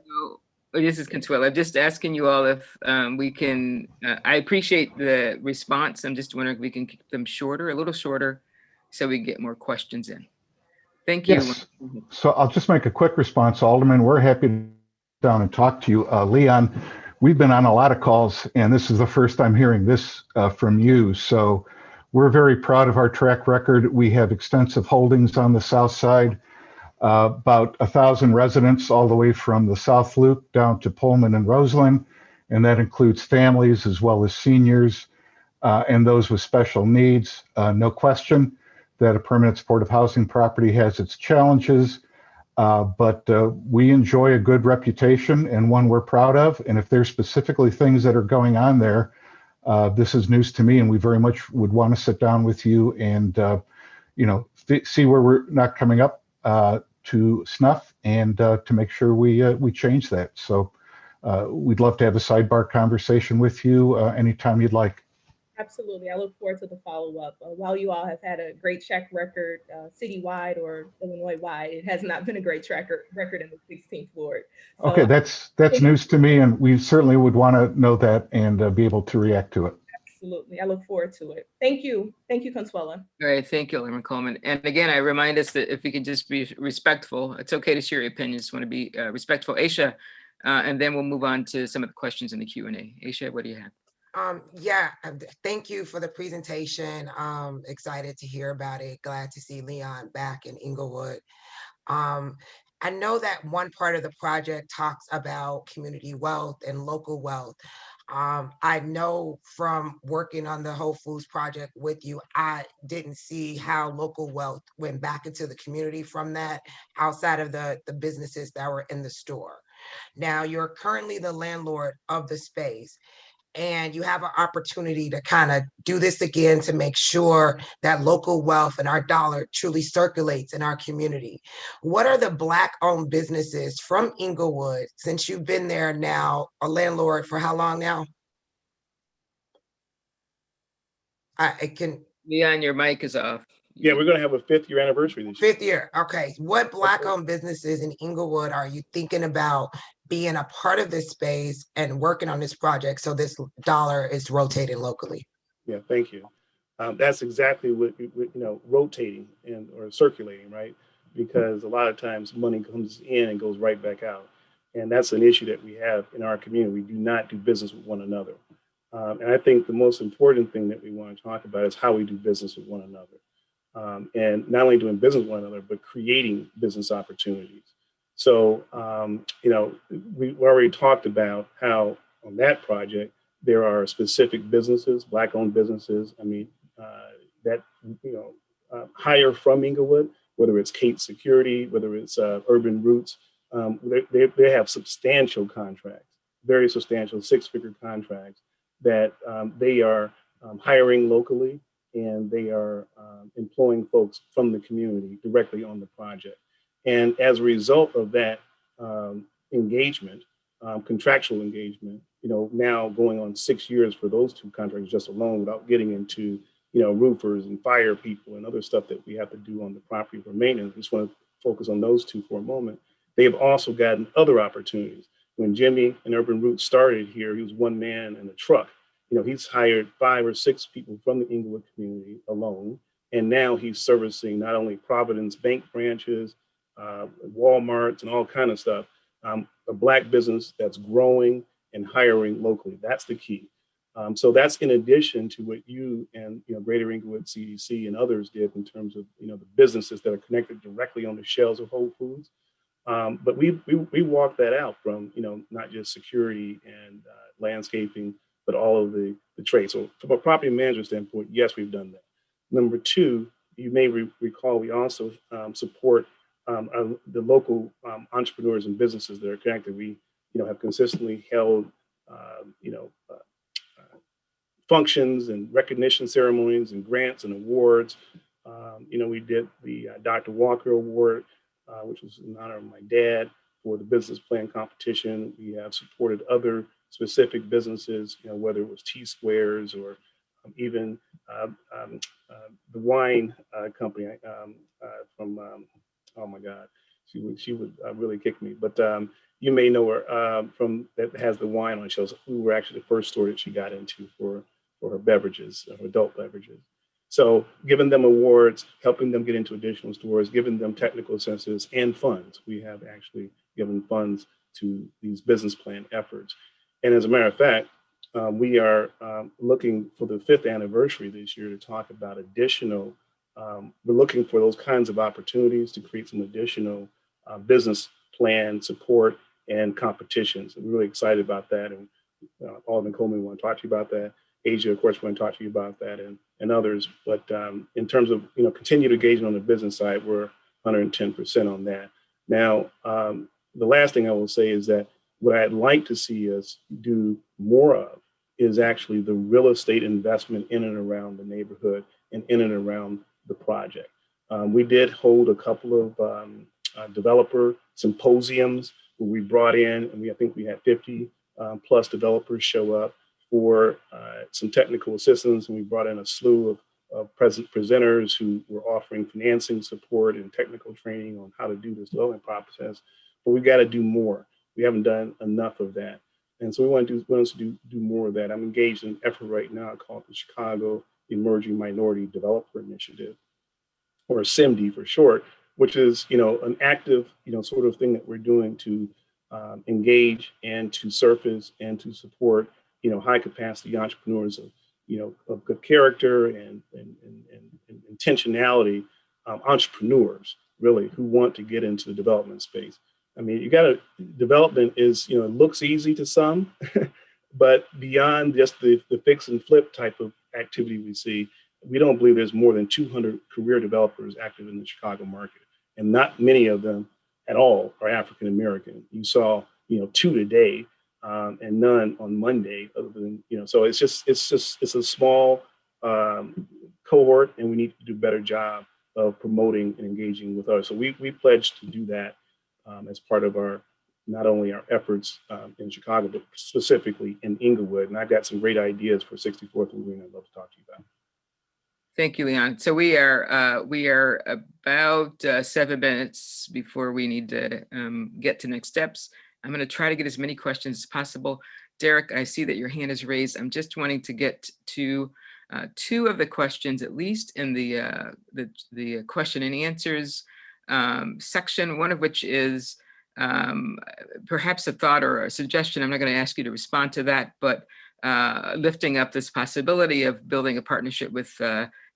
This is Consuelo. I'm just asking you all if we can, I appreciate the response. I'm just wondering if we can keep them shorter, a little shorter, so we can get more questions in. Thank you. Yes. So I'll just make a quick response, Alderman. We're happy to sit down and talk to you. Leon, we've been on a lot of calls, and this is the first I'm hearing this from you. So we're very proud of our track record. We have extensive holdings on the south side. About 1,000 residents all the way from the South Loop down to Pullman and Roseland, and that includes families as well as seniors and those with special needs. No question that a permanent supportive housing property has its challenges, but we enjoy a good reputation and one we're proud of. And if there's specifically things that are going on there, this is news to me, and we very much would want to sit down with you and see where we're not coming up to snuff, and to make sure we change that. So we'd love to have a sidebar conversation with you anytime you'd like. Absolutely. I look forward to the follow-up. While you all have had a great track record citywide or Illinois-wide, it has not been a great track record in the 16th Ward. So, okay, that's news to me, and we certainly would want to know that and be able to react to it. Absolutely. I look forward to it. Thank you. Thank you, Consuelo. All right. Thank you, Alderman Coleman. And again, I remind us that if we can just be respectful, it's okay to share your opinions. Just want to be respectful. Aisha, and then we'll move on to some of the questions in the Q&A. Aisha, what do you have? Thank you for the presentation. Excited to hear about it. Glad to see Leon back in Englewood. I know that one part of the project talks about community wealth and local wealth. I know from working on the Whole Foods project with you, I didn't see how local wealth went back into the community from that, outside of the businesses that were in the store. Now, you're currently the landlord of the space, and you have an opportunity to kind of do this again to make sure that local wealth and our dollar truly circulates in our community. What are the Black-owned businesses from Englewood, since you've been there now, a landlord for how long now? Leon, your mic is off. Yeah, we're going to have a 5th year anniversary this year. 5th year, okay. What Black-owned businesses in Englewood are you thinking about being a part of this space and working on this project so this dollar is rotating locally? Yeah, thank you. That's exactly what, rotating or circulating, right? Because a lot of times money comes in and goes right back out. And that's an issue that we have in our community. We do not do business with one another. And I think the most important thing that we want to talk about is how we do business with one another. And not only doing business with one another, but creating business opportunities. So, we already talked about how on that project, there are specific businesses, Black-owned businesses, that, hire from Englewood, whether it's Kate Security, whether it's Urban Roots, they have substantial contracts, very substantial 6-figure contracts that they are hiring locally, and they are employing folks from the community directly on the project. And as a result of that engagement, contractual engagement, now going on 6 years for those 2 contracts just alone, without getting into, roofers and fire people and other stuff that we have to do on the property for maintenance. I just want to focus on those 2 for a moment. They have also gotten other opportunities. when Jimmy and Urban Roots started here, he was one man in a truck. He's hired 5 or 6 people from the Englewood community alone. And now he's servicing not only Providence Bank branches, Walmarts and all kind of stuff, a Black business that's growing and hiring locally. That's the key. So that's in addition to what you and Greater Englewood CDC and others did in terms of the businesses that are connected directly on the shelves of Whole Foods. But we walked that out from not just security and landscaping, but all of the trades. So from a property management standpoint, yes, we've done that. Number 2, you may recall we also support the local entrepreneurs and businesses that are connected. We have consistently held functions and recognition ceremonies and grants and awards. We did the Dr. Walker Award, which was in honor of my dad, for the business plan competition. We have supported other specific businesses, whether it was T-Squares or even the wine company from, oh my God, she would really kick me. But you may know her from that has the wine on shelves. We were actually the first store that she got into for her beverages, her adult beverages. So giving them awards, helping them get into additional stores, giving them technical assistance and funds. We have actually given funds to these business plan efforts. And as a matter of fact, we are looking for the 5th anniversary this year to talk about additional, we're looking for those kinds of opportunities to create some additional business plan support and competitions. And we're really excited about that. And Alderman Coleman want to talk to you about that. Asia, of course, want to talk to you about that and others. But in terms of continued engagement on the business side, we're 110% on that. Now, the last thing I will say is that what I'd like to see us do more of is actually the real estate investment in and around the neighborhood and in and around the project. We did hold a couple of developer symposiums where we brought in, and I think we had 50 plus developers show up for some technical assistance, and we brought in a slew of presenters who were offering financing support and technical training on how to do this development process. But we've got to do more. We haven't done enough of that, and so we want to do more of that. I'm engaged in an effort right now called the Chicago Emerging Minority Developer Initiative, or CIMD for short, which is an active sort of thing that we're doing to engage and to surface and to support high capacity entrepreneurs of good character and intentionality, entrepreneurs really who want to get into the development space. I mean, development is, it looks easy to some, but beyond just the fix and flip type of activity we see, we don't believe there's more than 200 career developers active in the Chicago market, and not many of them at all are African American. You saw, 2 today, and none on Monday, other than, so it's a small cohort, and we need to do a better job of promoting and engaging with others. So we pledged to do that as part of not only our efforts in Chicago, but specifically in Englewood. And I've got some great ideas for 64th and Green I'd love to talk to you about. Thank you, Leon. So we are about 7 minutes before we need to get to next steps. I'm going to try to get as many questions as possible. Derek, I see that your hand is raised. I'm just wanting to get to 2 of the questions, at least in the question and answers section, one of which is perhaps a thought or a suggestion. I'm not going to ask you to respond to that, but lifting up this possibility of building a partnership with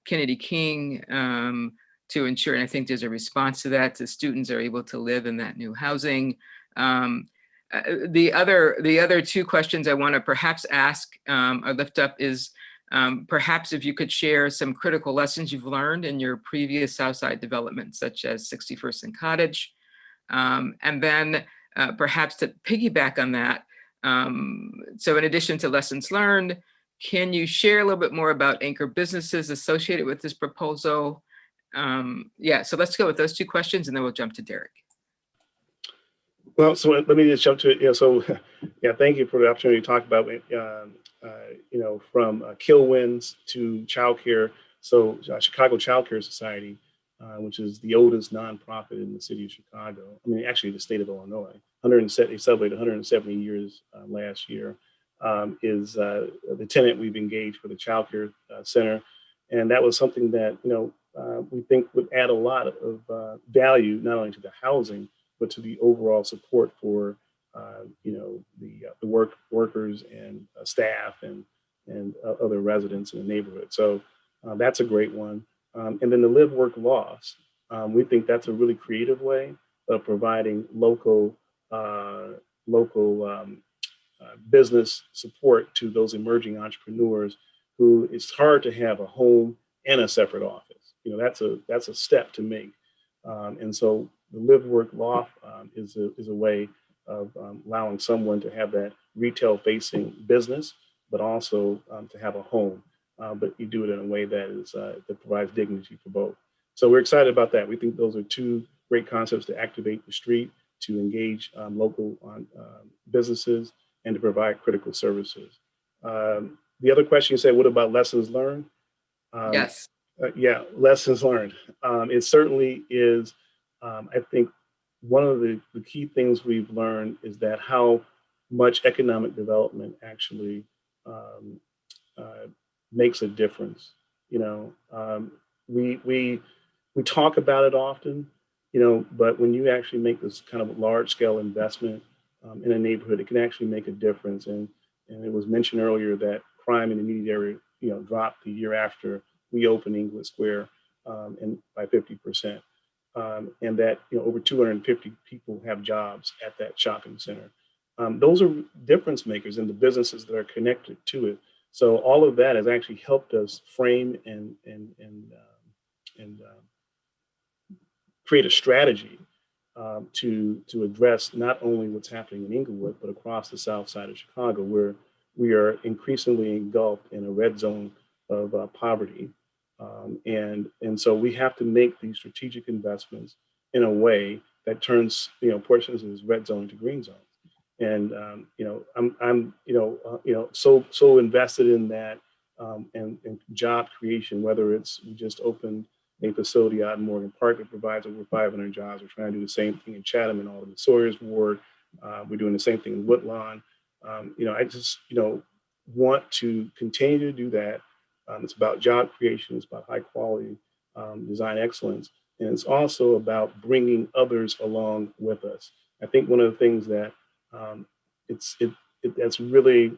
Kennedy King to ensure, and I think there's a response to that, the students are able to live in that new housing. The other 2 questions I want to perhaps ask or lift up is perhaps if you could share some critical lessons you've learned in your previous Southside developments, such as 61st and Cottage. And then perhaps to piggyback on that, so in addition to lessons learned, can you share a little bit more about anchor businesses associated with this proposal? Yeah, so let's go with those 2 questions and then we'll jump to Derek. Well, so let me just jump to it. Thank you for the opportunity to talk about from Kill Wins to childcare. So Chicago Child Care Society which is the oldest nonprofit in the city of Chicago. I mean, actually the state of Illinois. They celebrated 170 years last year. Is the tenant we've engaged for the child care center. And that was something that, we think would add a lot of value, not only to the housing, but to the overall support for, the workers and staff and other residents in the neighborhood. So that's a great one. And then the live, work, loss. We think that's a really creative way of providing local business support to those emerging entrepreneurs who it's hard to have a home and a separate office. That's a step to make. And so the live, work, loft is a way of allowing someone to have that retail facing business, but also to have a home. But you do it in a way that provides dignity for both. So we're excited about that. We think those are two great concepts to activate the street, to engage local businesses, and to provide critical services. The other question you said, what about lessons learned? Yes. Yeah, lessons learned. It certainly is, I think, one of the key things we've learned is that how much economic development actually makes a difference. We talk about it often, but when you actually make this kind of large scale investment in a neighborhood, it can actually make a difference. And it was mentioned earlier that crime in the immediate area, dropped the year after we opened Englewood Square and by 50%. And that over 250 people have jobs at that shopping center. Those are difference makers in the businesses that are connected to it. So all of that has actually helped us frame and create a strategy to address not only what's happening in Englewood, but across the south side of Chicago, where we are increasingly engulfed in a red zone of poverty. And so we have to make these strategic investments in a way that turns portions of this red zone into green zones. And I'm so invested in that and job creation. Whether it's we just opened a facility out in Morgan Park that provides over 500 jobs. We're trying to do the same thing in Chatham and all of the Sawyer's Ward. We're doing the same thing in Woodlawn. I just want to continue to do that. It's about job creation. It's about high quality design excellence. And it's also about bringing others along with us. I think one of the things that that's really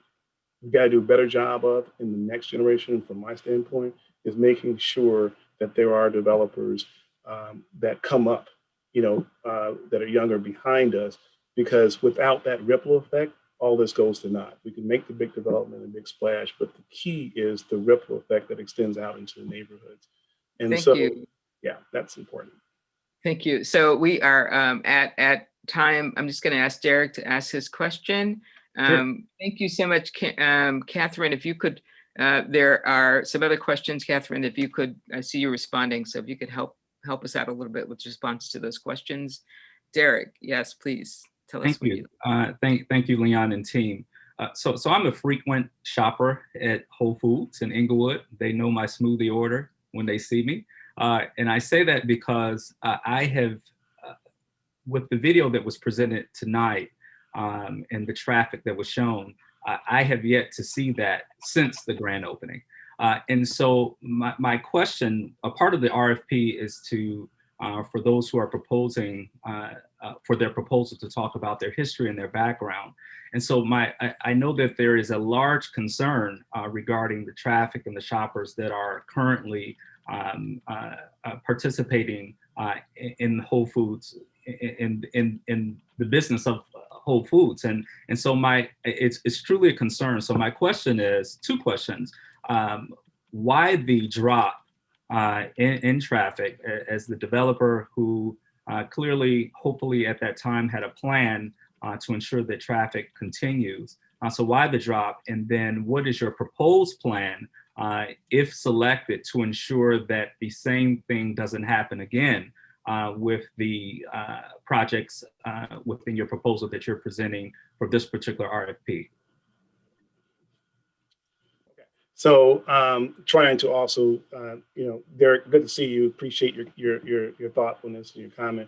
we've got to do a better job of in the next generation, from my standpoint, is making sure that there are developers that come up, that are younger behind us, because without that ripple effect, all this goes to naught. We can make the big development and big splash, but the key is the ripple effect that extends out into the neighborhoods. And Thank you. Yeah, that's important. Thank you. So we are at time. I'm just going to ask Derek to ask his question. Sure. Thank you so much, Catherine. If you could, there are some other questions, Catherine, if you could, I see you responding. So if you could help us out a little bit with response to those questions. Derek, yes, please tell us. Thank you. Thank you, Leon and team. So I'm a frequent shopper at Whole Foods in Englewood. They know my smoothie order when they see me. And I say that because I have, with the video that was presented tonight and the traffic that was shown, I have yet to see that since the grand opening. And so my question, a part of the RFP is to, for those who are proposing, for their proposal to talk about their history and their background. And so I know that there is a large concern regarding the traffic and the shoppers that are currently participating in Whole Foods, in the business of Whole Foods. And so it's truly a concern. So my question is, two questions. Why the drop in traffic as the developer who clearly, hopefully at that time had a plan to ensure that traffic continues. So why the drop? And then what is your proposed plan, if selected, to ensure that the same thing doesn't happen again with the projects within your proposal that you're presenting for this particular RFP? So trying to also, Derek, good to see you. Appreciate your thoughtfulness and your comment.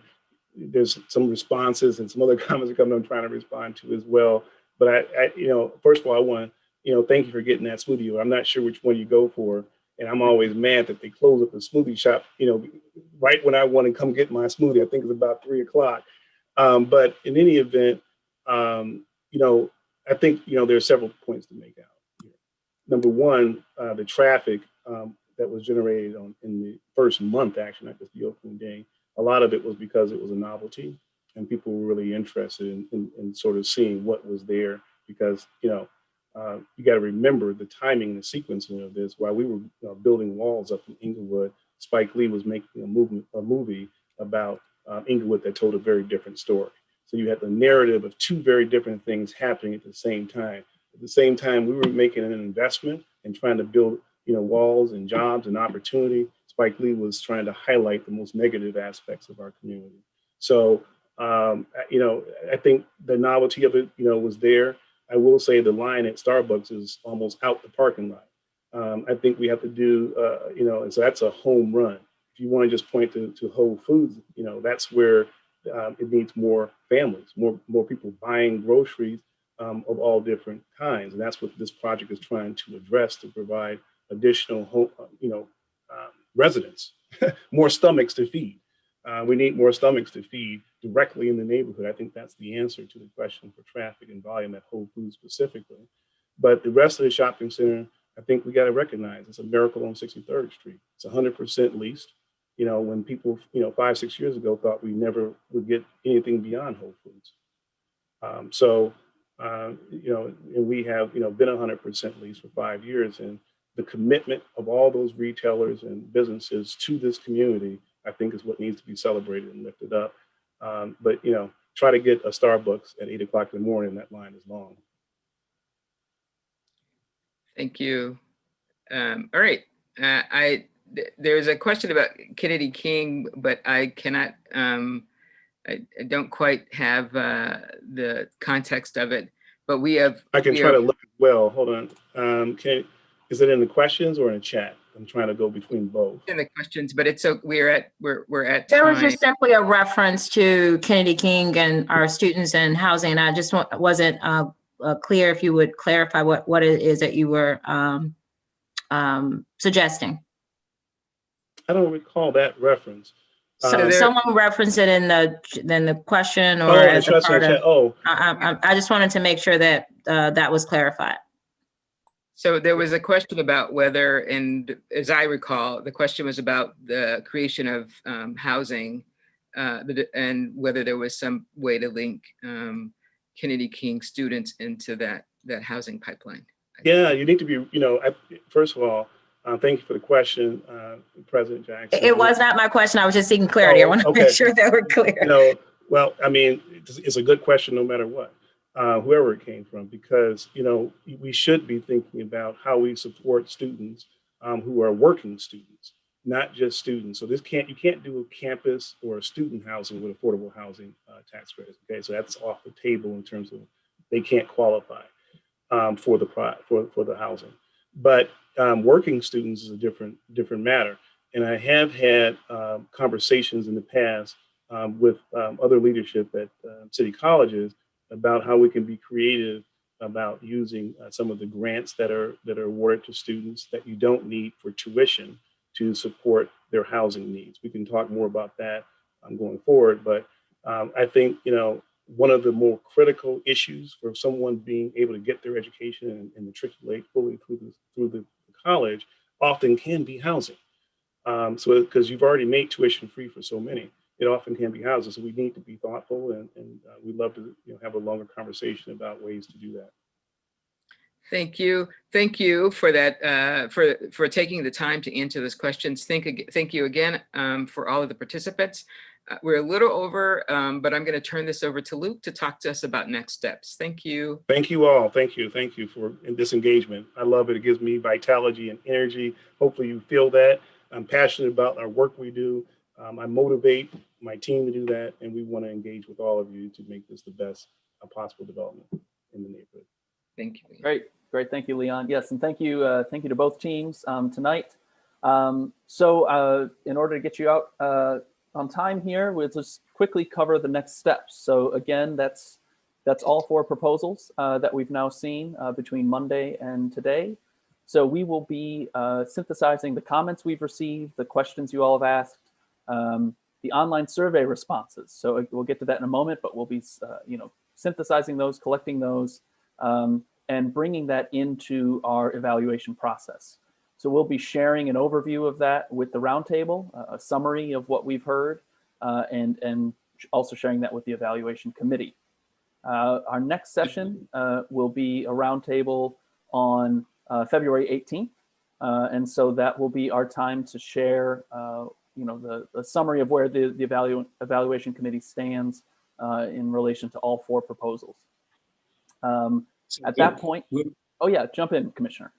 There's some responses and some other comments that come. I'm trying to respond to as well. But first of all, I want to, thank you for getting that smoothie. I'm not sure which one you go for, and I'm always mad that they close up the smoothie shop. Right when I want to come get my smoothie, I think it's about 3 o'clock. But in any event, I think there are several points to make out. Number one, the traffic that was generated in the first month, actually, not just the opening day, a lot of it was because it was a novelty and people were really interested in sort of seeing what was there because, you got to remember the timing and the sequencing of this. While we were building walls up in Englewood, Spike Lee was making a movie about Englewood that told a very different story. So you had the narrative of two very different things happening at the same time. At the same time, we were making an investment and trying to build, walls and jobs and opportunity. Spike Lee was trying to highlight the most negative aspects of our community. So, I think the novelty of it, was there. I will say the line at Starbucks is almost out the parking lot. I think we have to do, so that's a home run. If you want to just point to Whole Foods, that's where it needs more families, more people buying groceries of all different kinds. And that's what this project is trying to address, to provide additional home, residents, more stomachs to feed. We need more stomachs to feed directly in the neighborhood. I think that's the answer to the question for traffic and volume at Whole Foods specifically. But the rest of the shopping center, I think we got to recognize it's a miracle on 63rd Street. It's 100% leased. When people, 5-6 years ago thought we never would get anything beyond Whole Foods. And we have, been 100% leased for 5 years, and the commitment of all those retailers and businesses to this community, I think, is what needs to be celebrated and lifted up. But try to get a Starbucks at 8 o'clock in the morning, that line is long. Thank you. All right. There's a question about Kennedy King, but I cannot, I don't quite have the context of it, but we have. I can try to look as well. Hold on. Is it in the questions or in the chat? I'm trying to go between both. In the questions, but it's we're at There was time. just simply a reference to Kennedy King and our students in housing. I just wasn't clear if you would clarify what it is that you were suggesting. I don't recall that reference. So someone referenced it in the question or as a part of. I just wanted to make sure that that was clarified. So there was a question about whether, and as I recall, the question was about the creation of housing and whether there was some way to link Kennedy King students into that housing pipeline. Yeah, you need to be, first of all, thank you for the question, President Jackson. It was not my question. I was just seeking clarity. I want to make sure that we're clear. Well, I mean, it's a good question no matter what, whoever it came from, because, we should be thinking about how we support students who are working students, not just students. So you can't do a campus or a student housing with affordable housing tax credits. Okay, so that's off the table in terms of they can't qualify for the housing. But working students is a different matter. And I have had conversations in the past with other leadership at city colleges about how we can be creative about using some of the grants that are awarded to students that you don't need for tuition to support their housing needs. We can talk more about that going forward, but I think one of the more critical issues for someone being able to get their education and matriculate fully through the college often can be housing. So because you've already made tuition free for so many, it often can be housing. So we need to be thoughtful, and we'd love to have a longer conversation about ways to do that. Thank you for that, for taking the time to answer those questions. Thank you again for all of the participants. We're a little over, but I'm going to turn this over to Luke to talk to us about next steps. Thank you. Thank you all. Thank you for this engagement. I love it. It gives me vitality and energy. Hopefully you feel that. I'm passionate about our work we do. I motivate my team to do that, and we want to engage with all of you to make this the best possible development in the neighborhood. Thank you. Great. Great. Thank you, Leon. Yes, and thank you to both teams tonight. So in order to get you out on time here, we'll just quickly cover the next steps. So again, that's all 4 proposals that we've now seen between Monday and today. So we will be synthesizing the comments we've received, the questions you all have asked, the online survey responses. So we'll get to that in a moment, but we'll be synthesizing those, collecting those, and bringing that into our evaluation process. So we'll be sharing an overview of that with the roundtable, a summary of what we've heard, and also sharing that with the evaluation committee. Our next session will be a roundtable on February 18th. And so that will be our time to share the summary of where the evaluation committee stands in relation to all 4 proposals. At that point, oh yeah, jump in, Commissioner.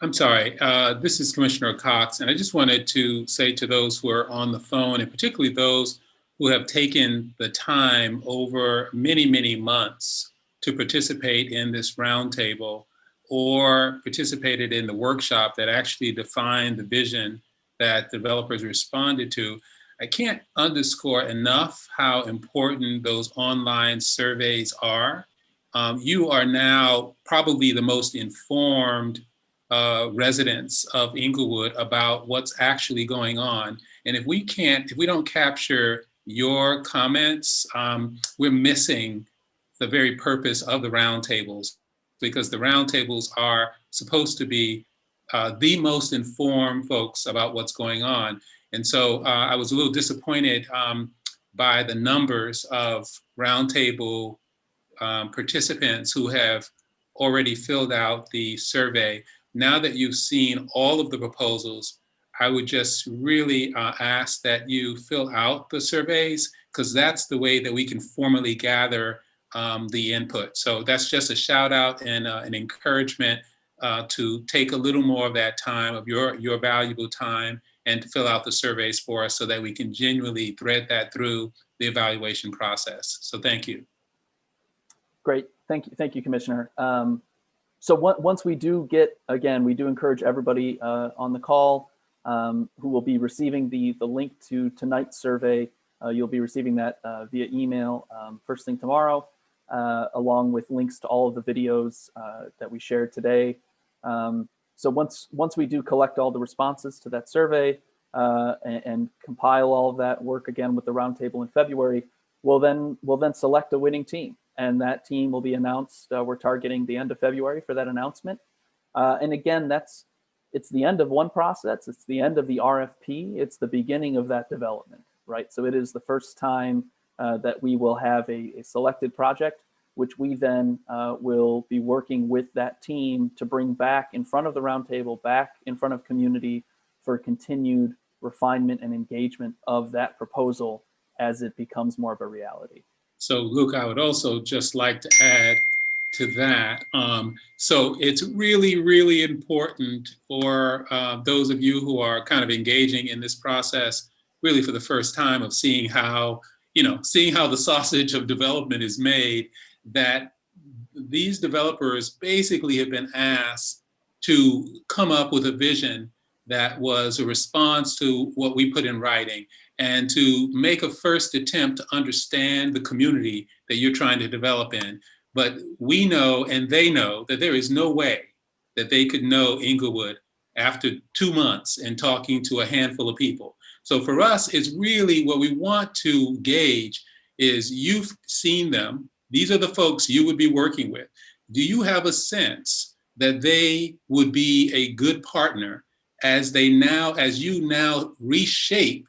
I'm sorry, this is Commissioner Cox, and I just wanted to say to those who are on the phone, and particularly those who have taken the time over many, many months to participate in this roundtable or participated in the workshop that actually defined the vision that developers responded to. I can't underscore enough how important those online surveys are. You are now probably the most informed residents of Englewood about what's actually going on. And if we don't capture your comments, we're missing the very purpose of the roundtables, because the roundtables are supposed to be the most informed folks about what's going on. And so I was a little disappointed by the numbers of roundtable participants who have already filled out the survey. Now that you've seen all of the proposals, I would just really ask that you fill out the surveys, because that's the way that we can formally gather the input. So that's just a shout out and an encouragement to take a little more of that time, of your valuable time, and to fill out the surveys for us so that we can genuinely thread that through the evaluation process. So thank you. Great, thank you, Commissioner. So once we do get, again, we do encourage everybody on the call who will be receiving the link to tonight's survey. You'll be receiving that via email first thing tomorrow, along with links to all of the videos that we shared today. So once we do collect all the responses to that survey and compile all of that, work again with the roundtable in February, we'll then select a winning team. And that team will be announced. We're targeting the end of February for that announcement. And again, it's the end of one process. It's the end of the RFP. It's the beginning of that development, right? So it is the first time that we will have a selected project, which we then will be working with that team to bring back in front of the roundtable, back in front of community for continued refinement and engagement of that proposal as it becomes more of a reality. So Luke, I would also just like to add to that. So it's really, really important for those of you who are kind of engaging in this process, really for the first time, of seeing how the sausage of development is made, that these developers basically have been asked to come up with a vision that was a response to what we put in writing, and to make a first attempt to understand the community that you're trying to develop in. But we know, and they know, that there is no way that they could know Englewood after 2 months and talking to a handful of people. So for us, it's really what we want to gauge is, you've seen them. These are the folks you would be working with. Do you have a sense that they would be a good partner as you now reshape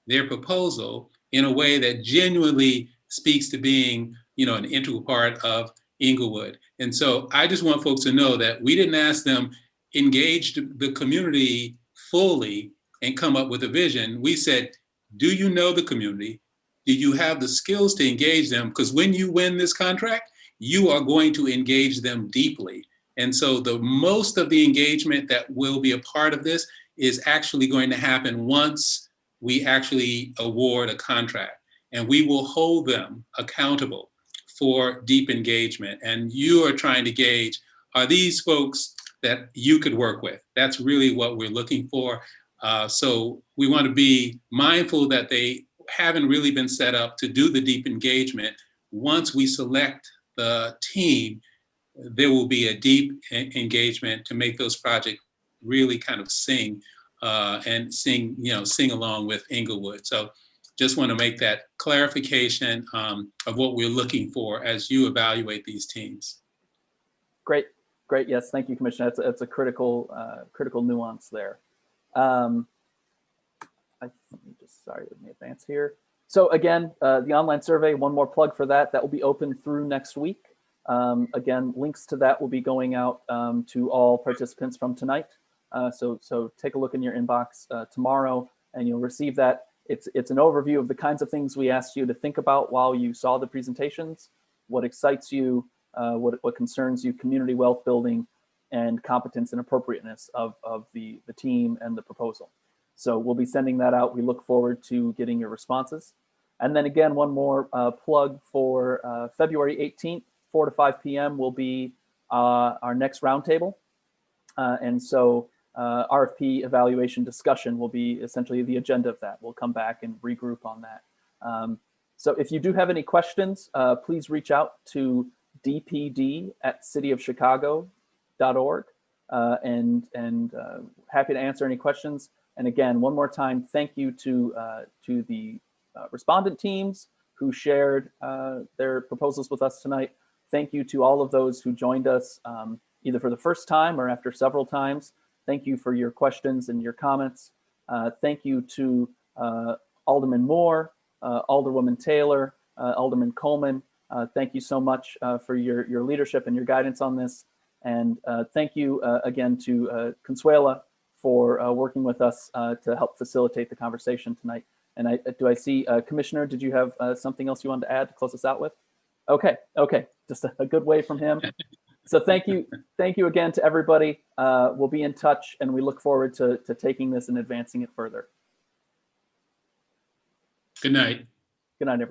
their proposal in a way that genuinely speaks to being, an integral part of Englewood? And so I just want folks to know that we didn't ask them engage the community fully and come up with a vision. We said, do you know the community? Do you have the skills to engage them? Because when you win this contract, you are going to engage them deeply. And so the most of the engagement that will be a part of this is actually going to happen once we actually award a contract, and we will hold them accountable for deep engagement. And you are trying to gauge, are these folks that you could work with? That's really what we're looking for. So we want to be mindful that they haven't really been set up to do the deep engagement. Once we select the team, there will be a deep engagement to make those projects really kind of sing along with Englewood. So just want to make that clarification of what we're looking for as you evaluate these teams. Great. Yes, thank you, Commissioner. That's a critical nuance there. Sorry, let me advance here. So again, the online survey, one more plug for that. That will be open through next week. Again, links to that will be going out to all participants from tonight. So take a look in your inbox tomorrow, and you'll receive that. It's an overview of the kinds of things we asked you to think about while you saw the presentations, what excites you, what concerns you, community wealth building, and competence and appropriateness of the team and the proposal. So we'll be sending that out. We look forward to getting your responses. And then again, one more plug for February 18th, 4 to 5 p.m. will be our next roundtable. And so RFP evaluation discussion will be essentially the agenda of that. We'll come back and regroup on that. So if you do have any questions, please reach out to dpd@cityofchicago.org and happy to answer any questions. And again, one more time, thank you to the respondent teams who shared their proposals with us tonight. Thank you to all of those who joined us either for the first time or after several times. Thank you for your questions and your comments. Thank you to Alderman Moore, Alderwoman Taylor, Alderman Coleman. Thank you so much for your leadership and your guidance on this. And thank you again to Consuela for working with us to help facilitate the conversation tonight. And I see, Commissioner, did you have something else you wanted to add to close us out with? Okay, just a good way from him. So thank you again to everybody. We'll be in touch, and we look forward to taking this and advancing it further. Good night. Good night, everyone.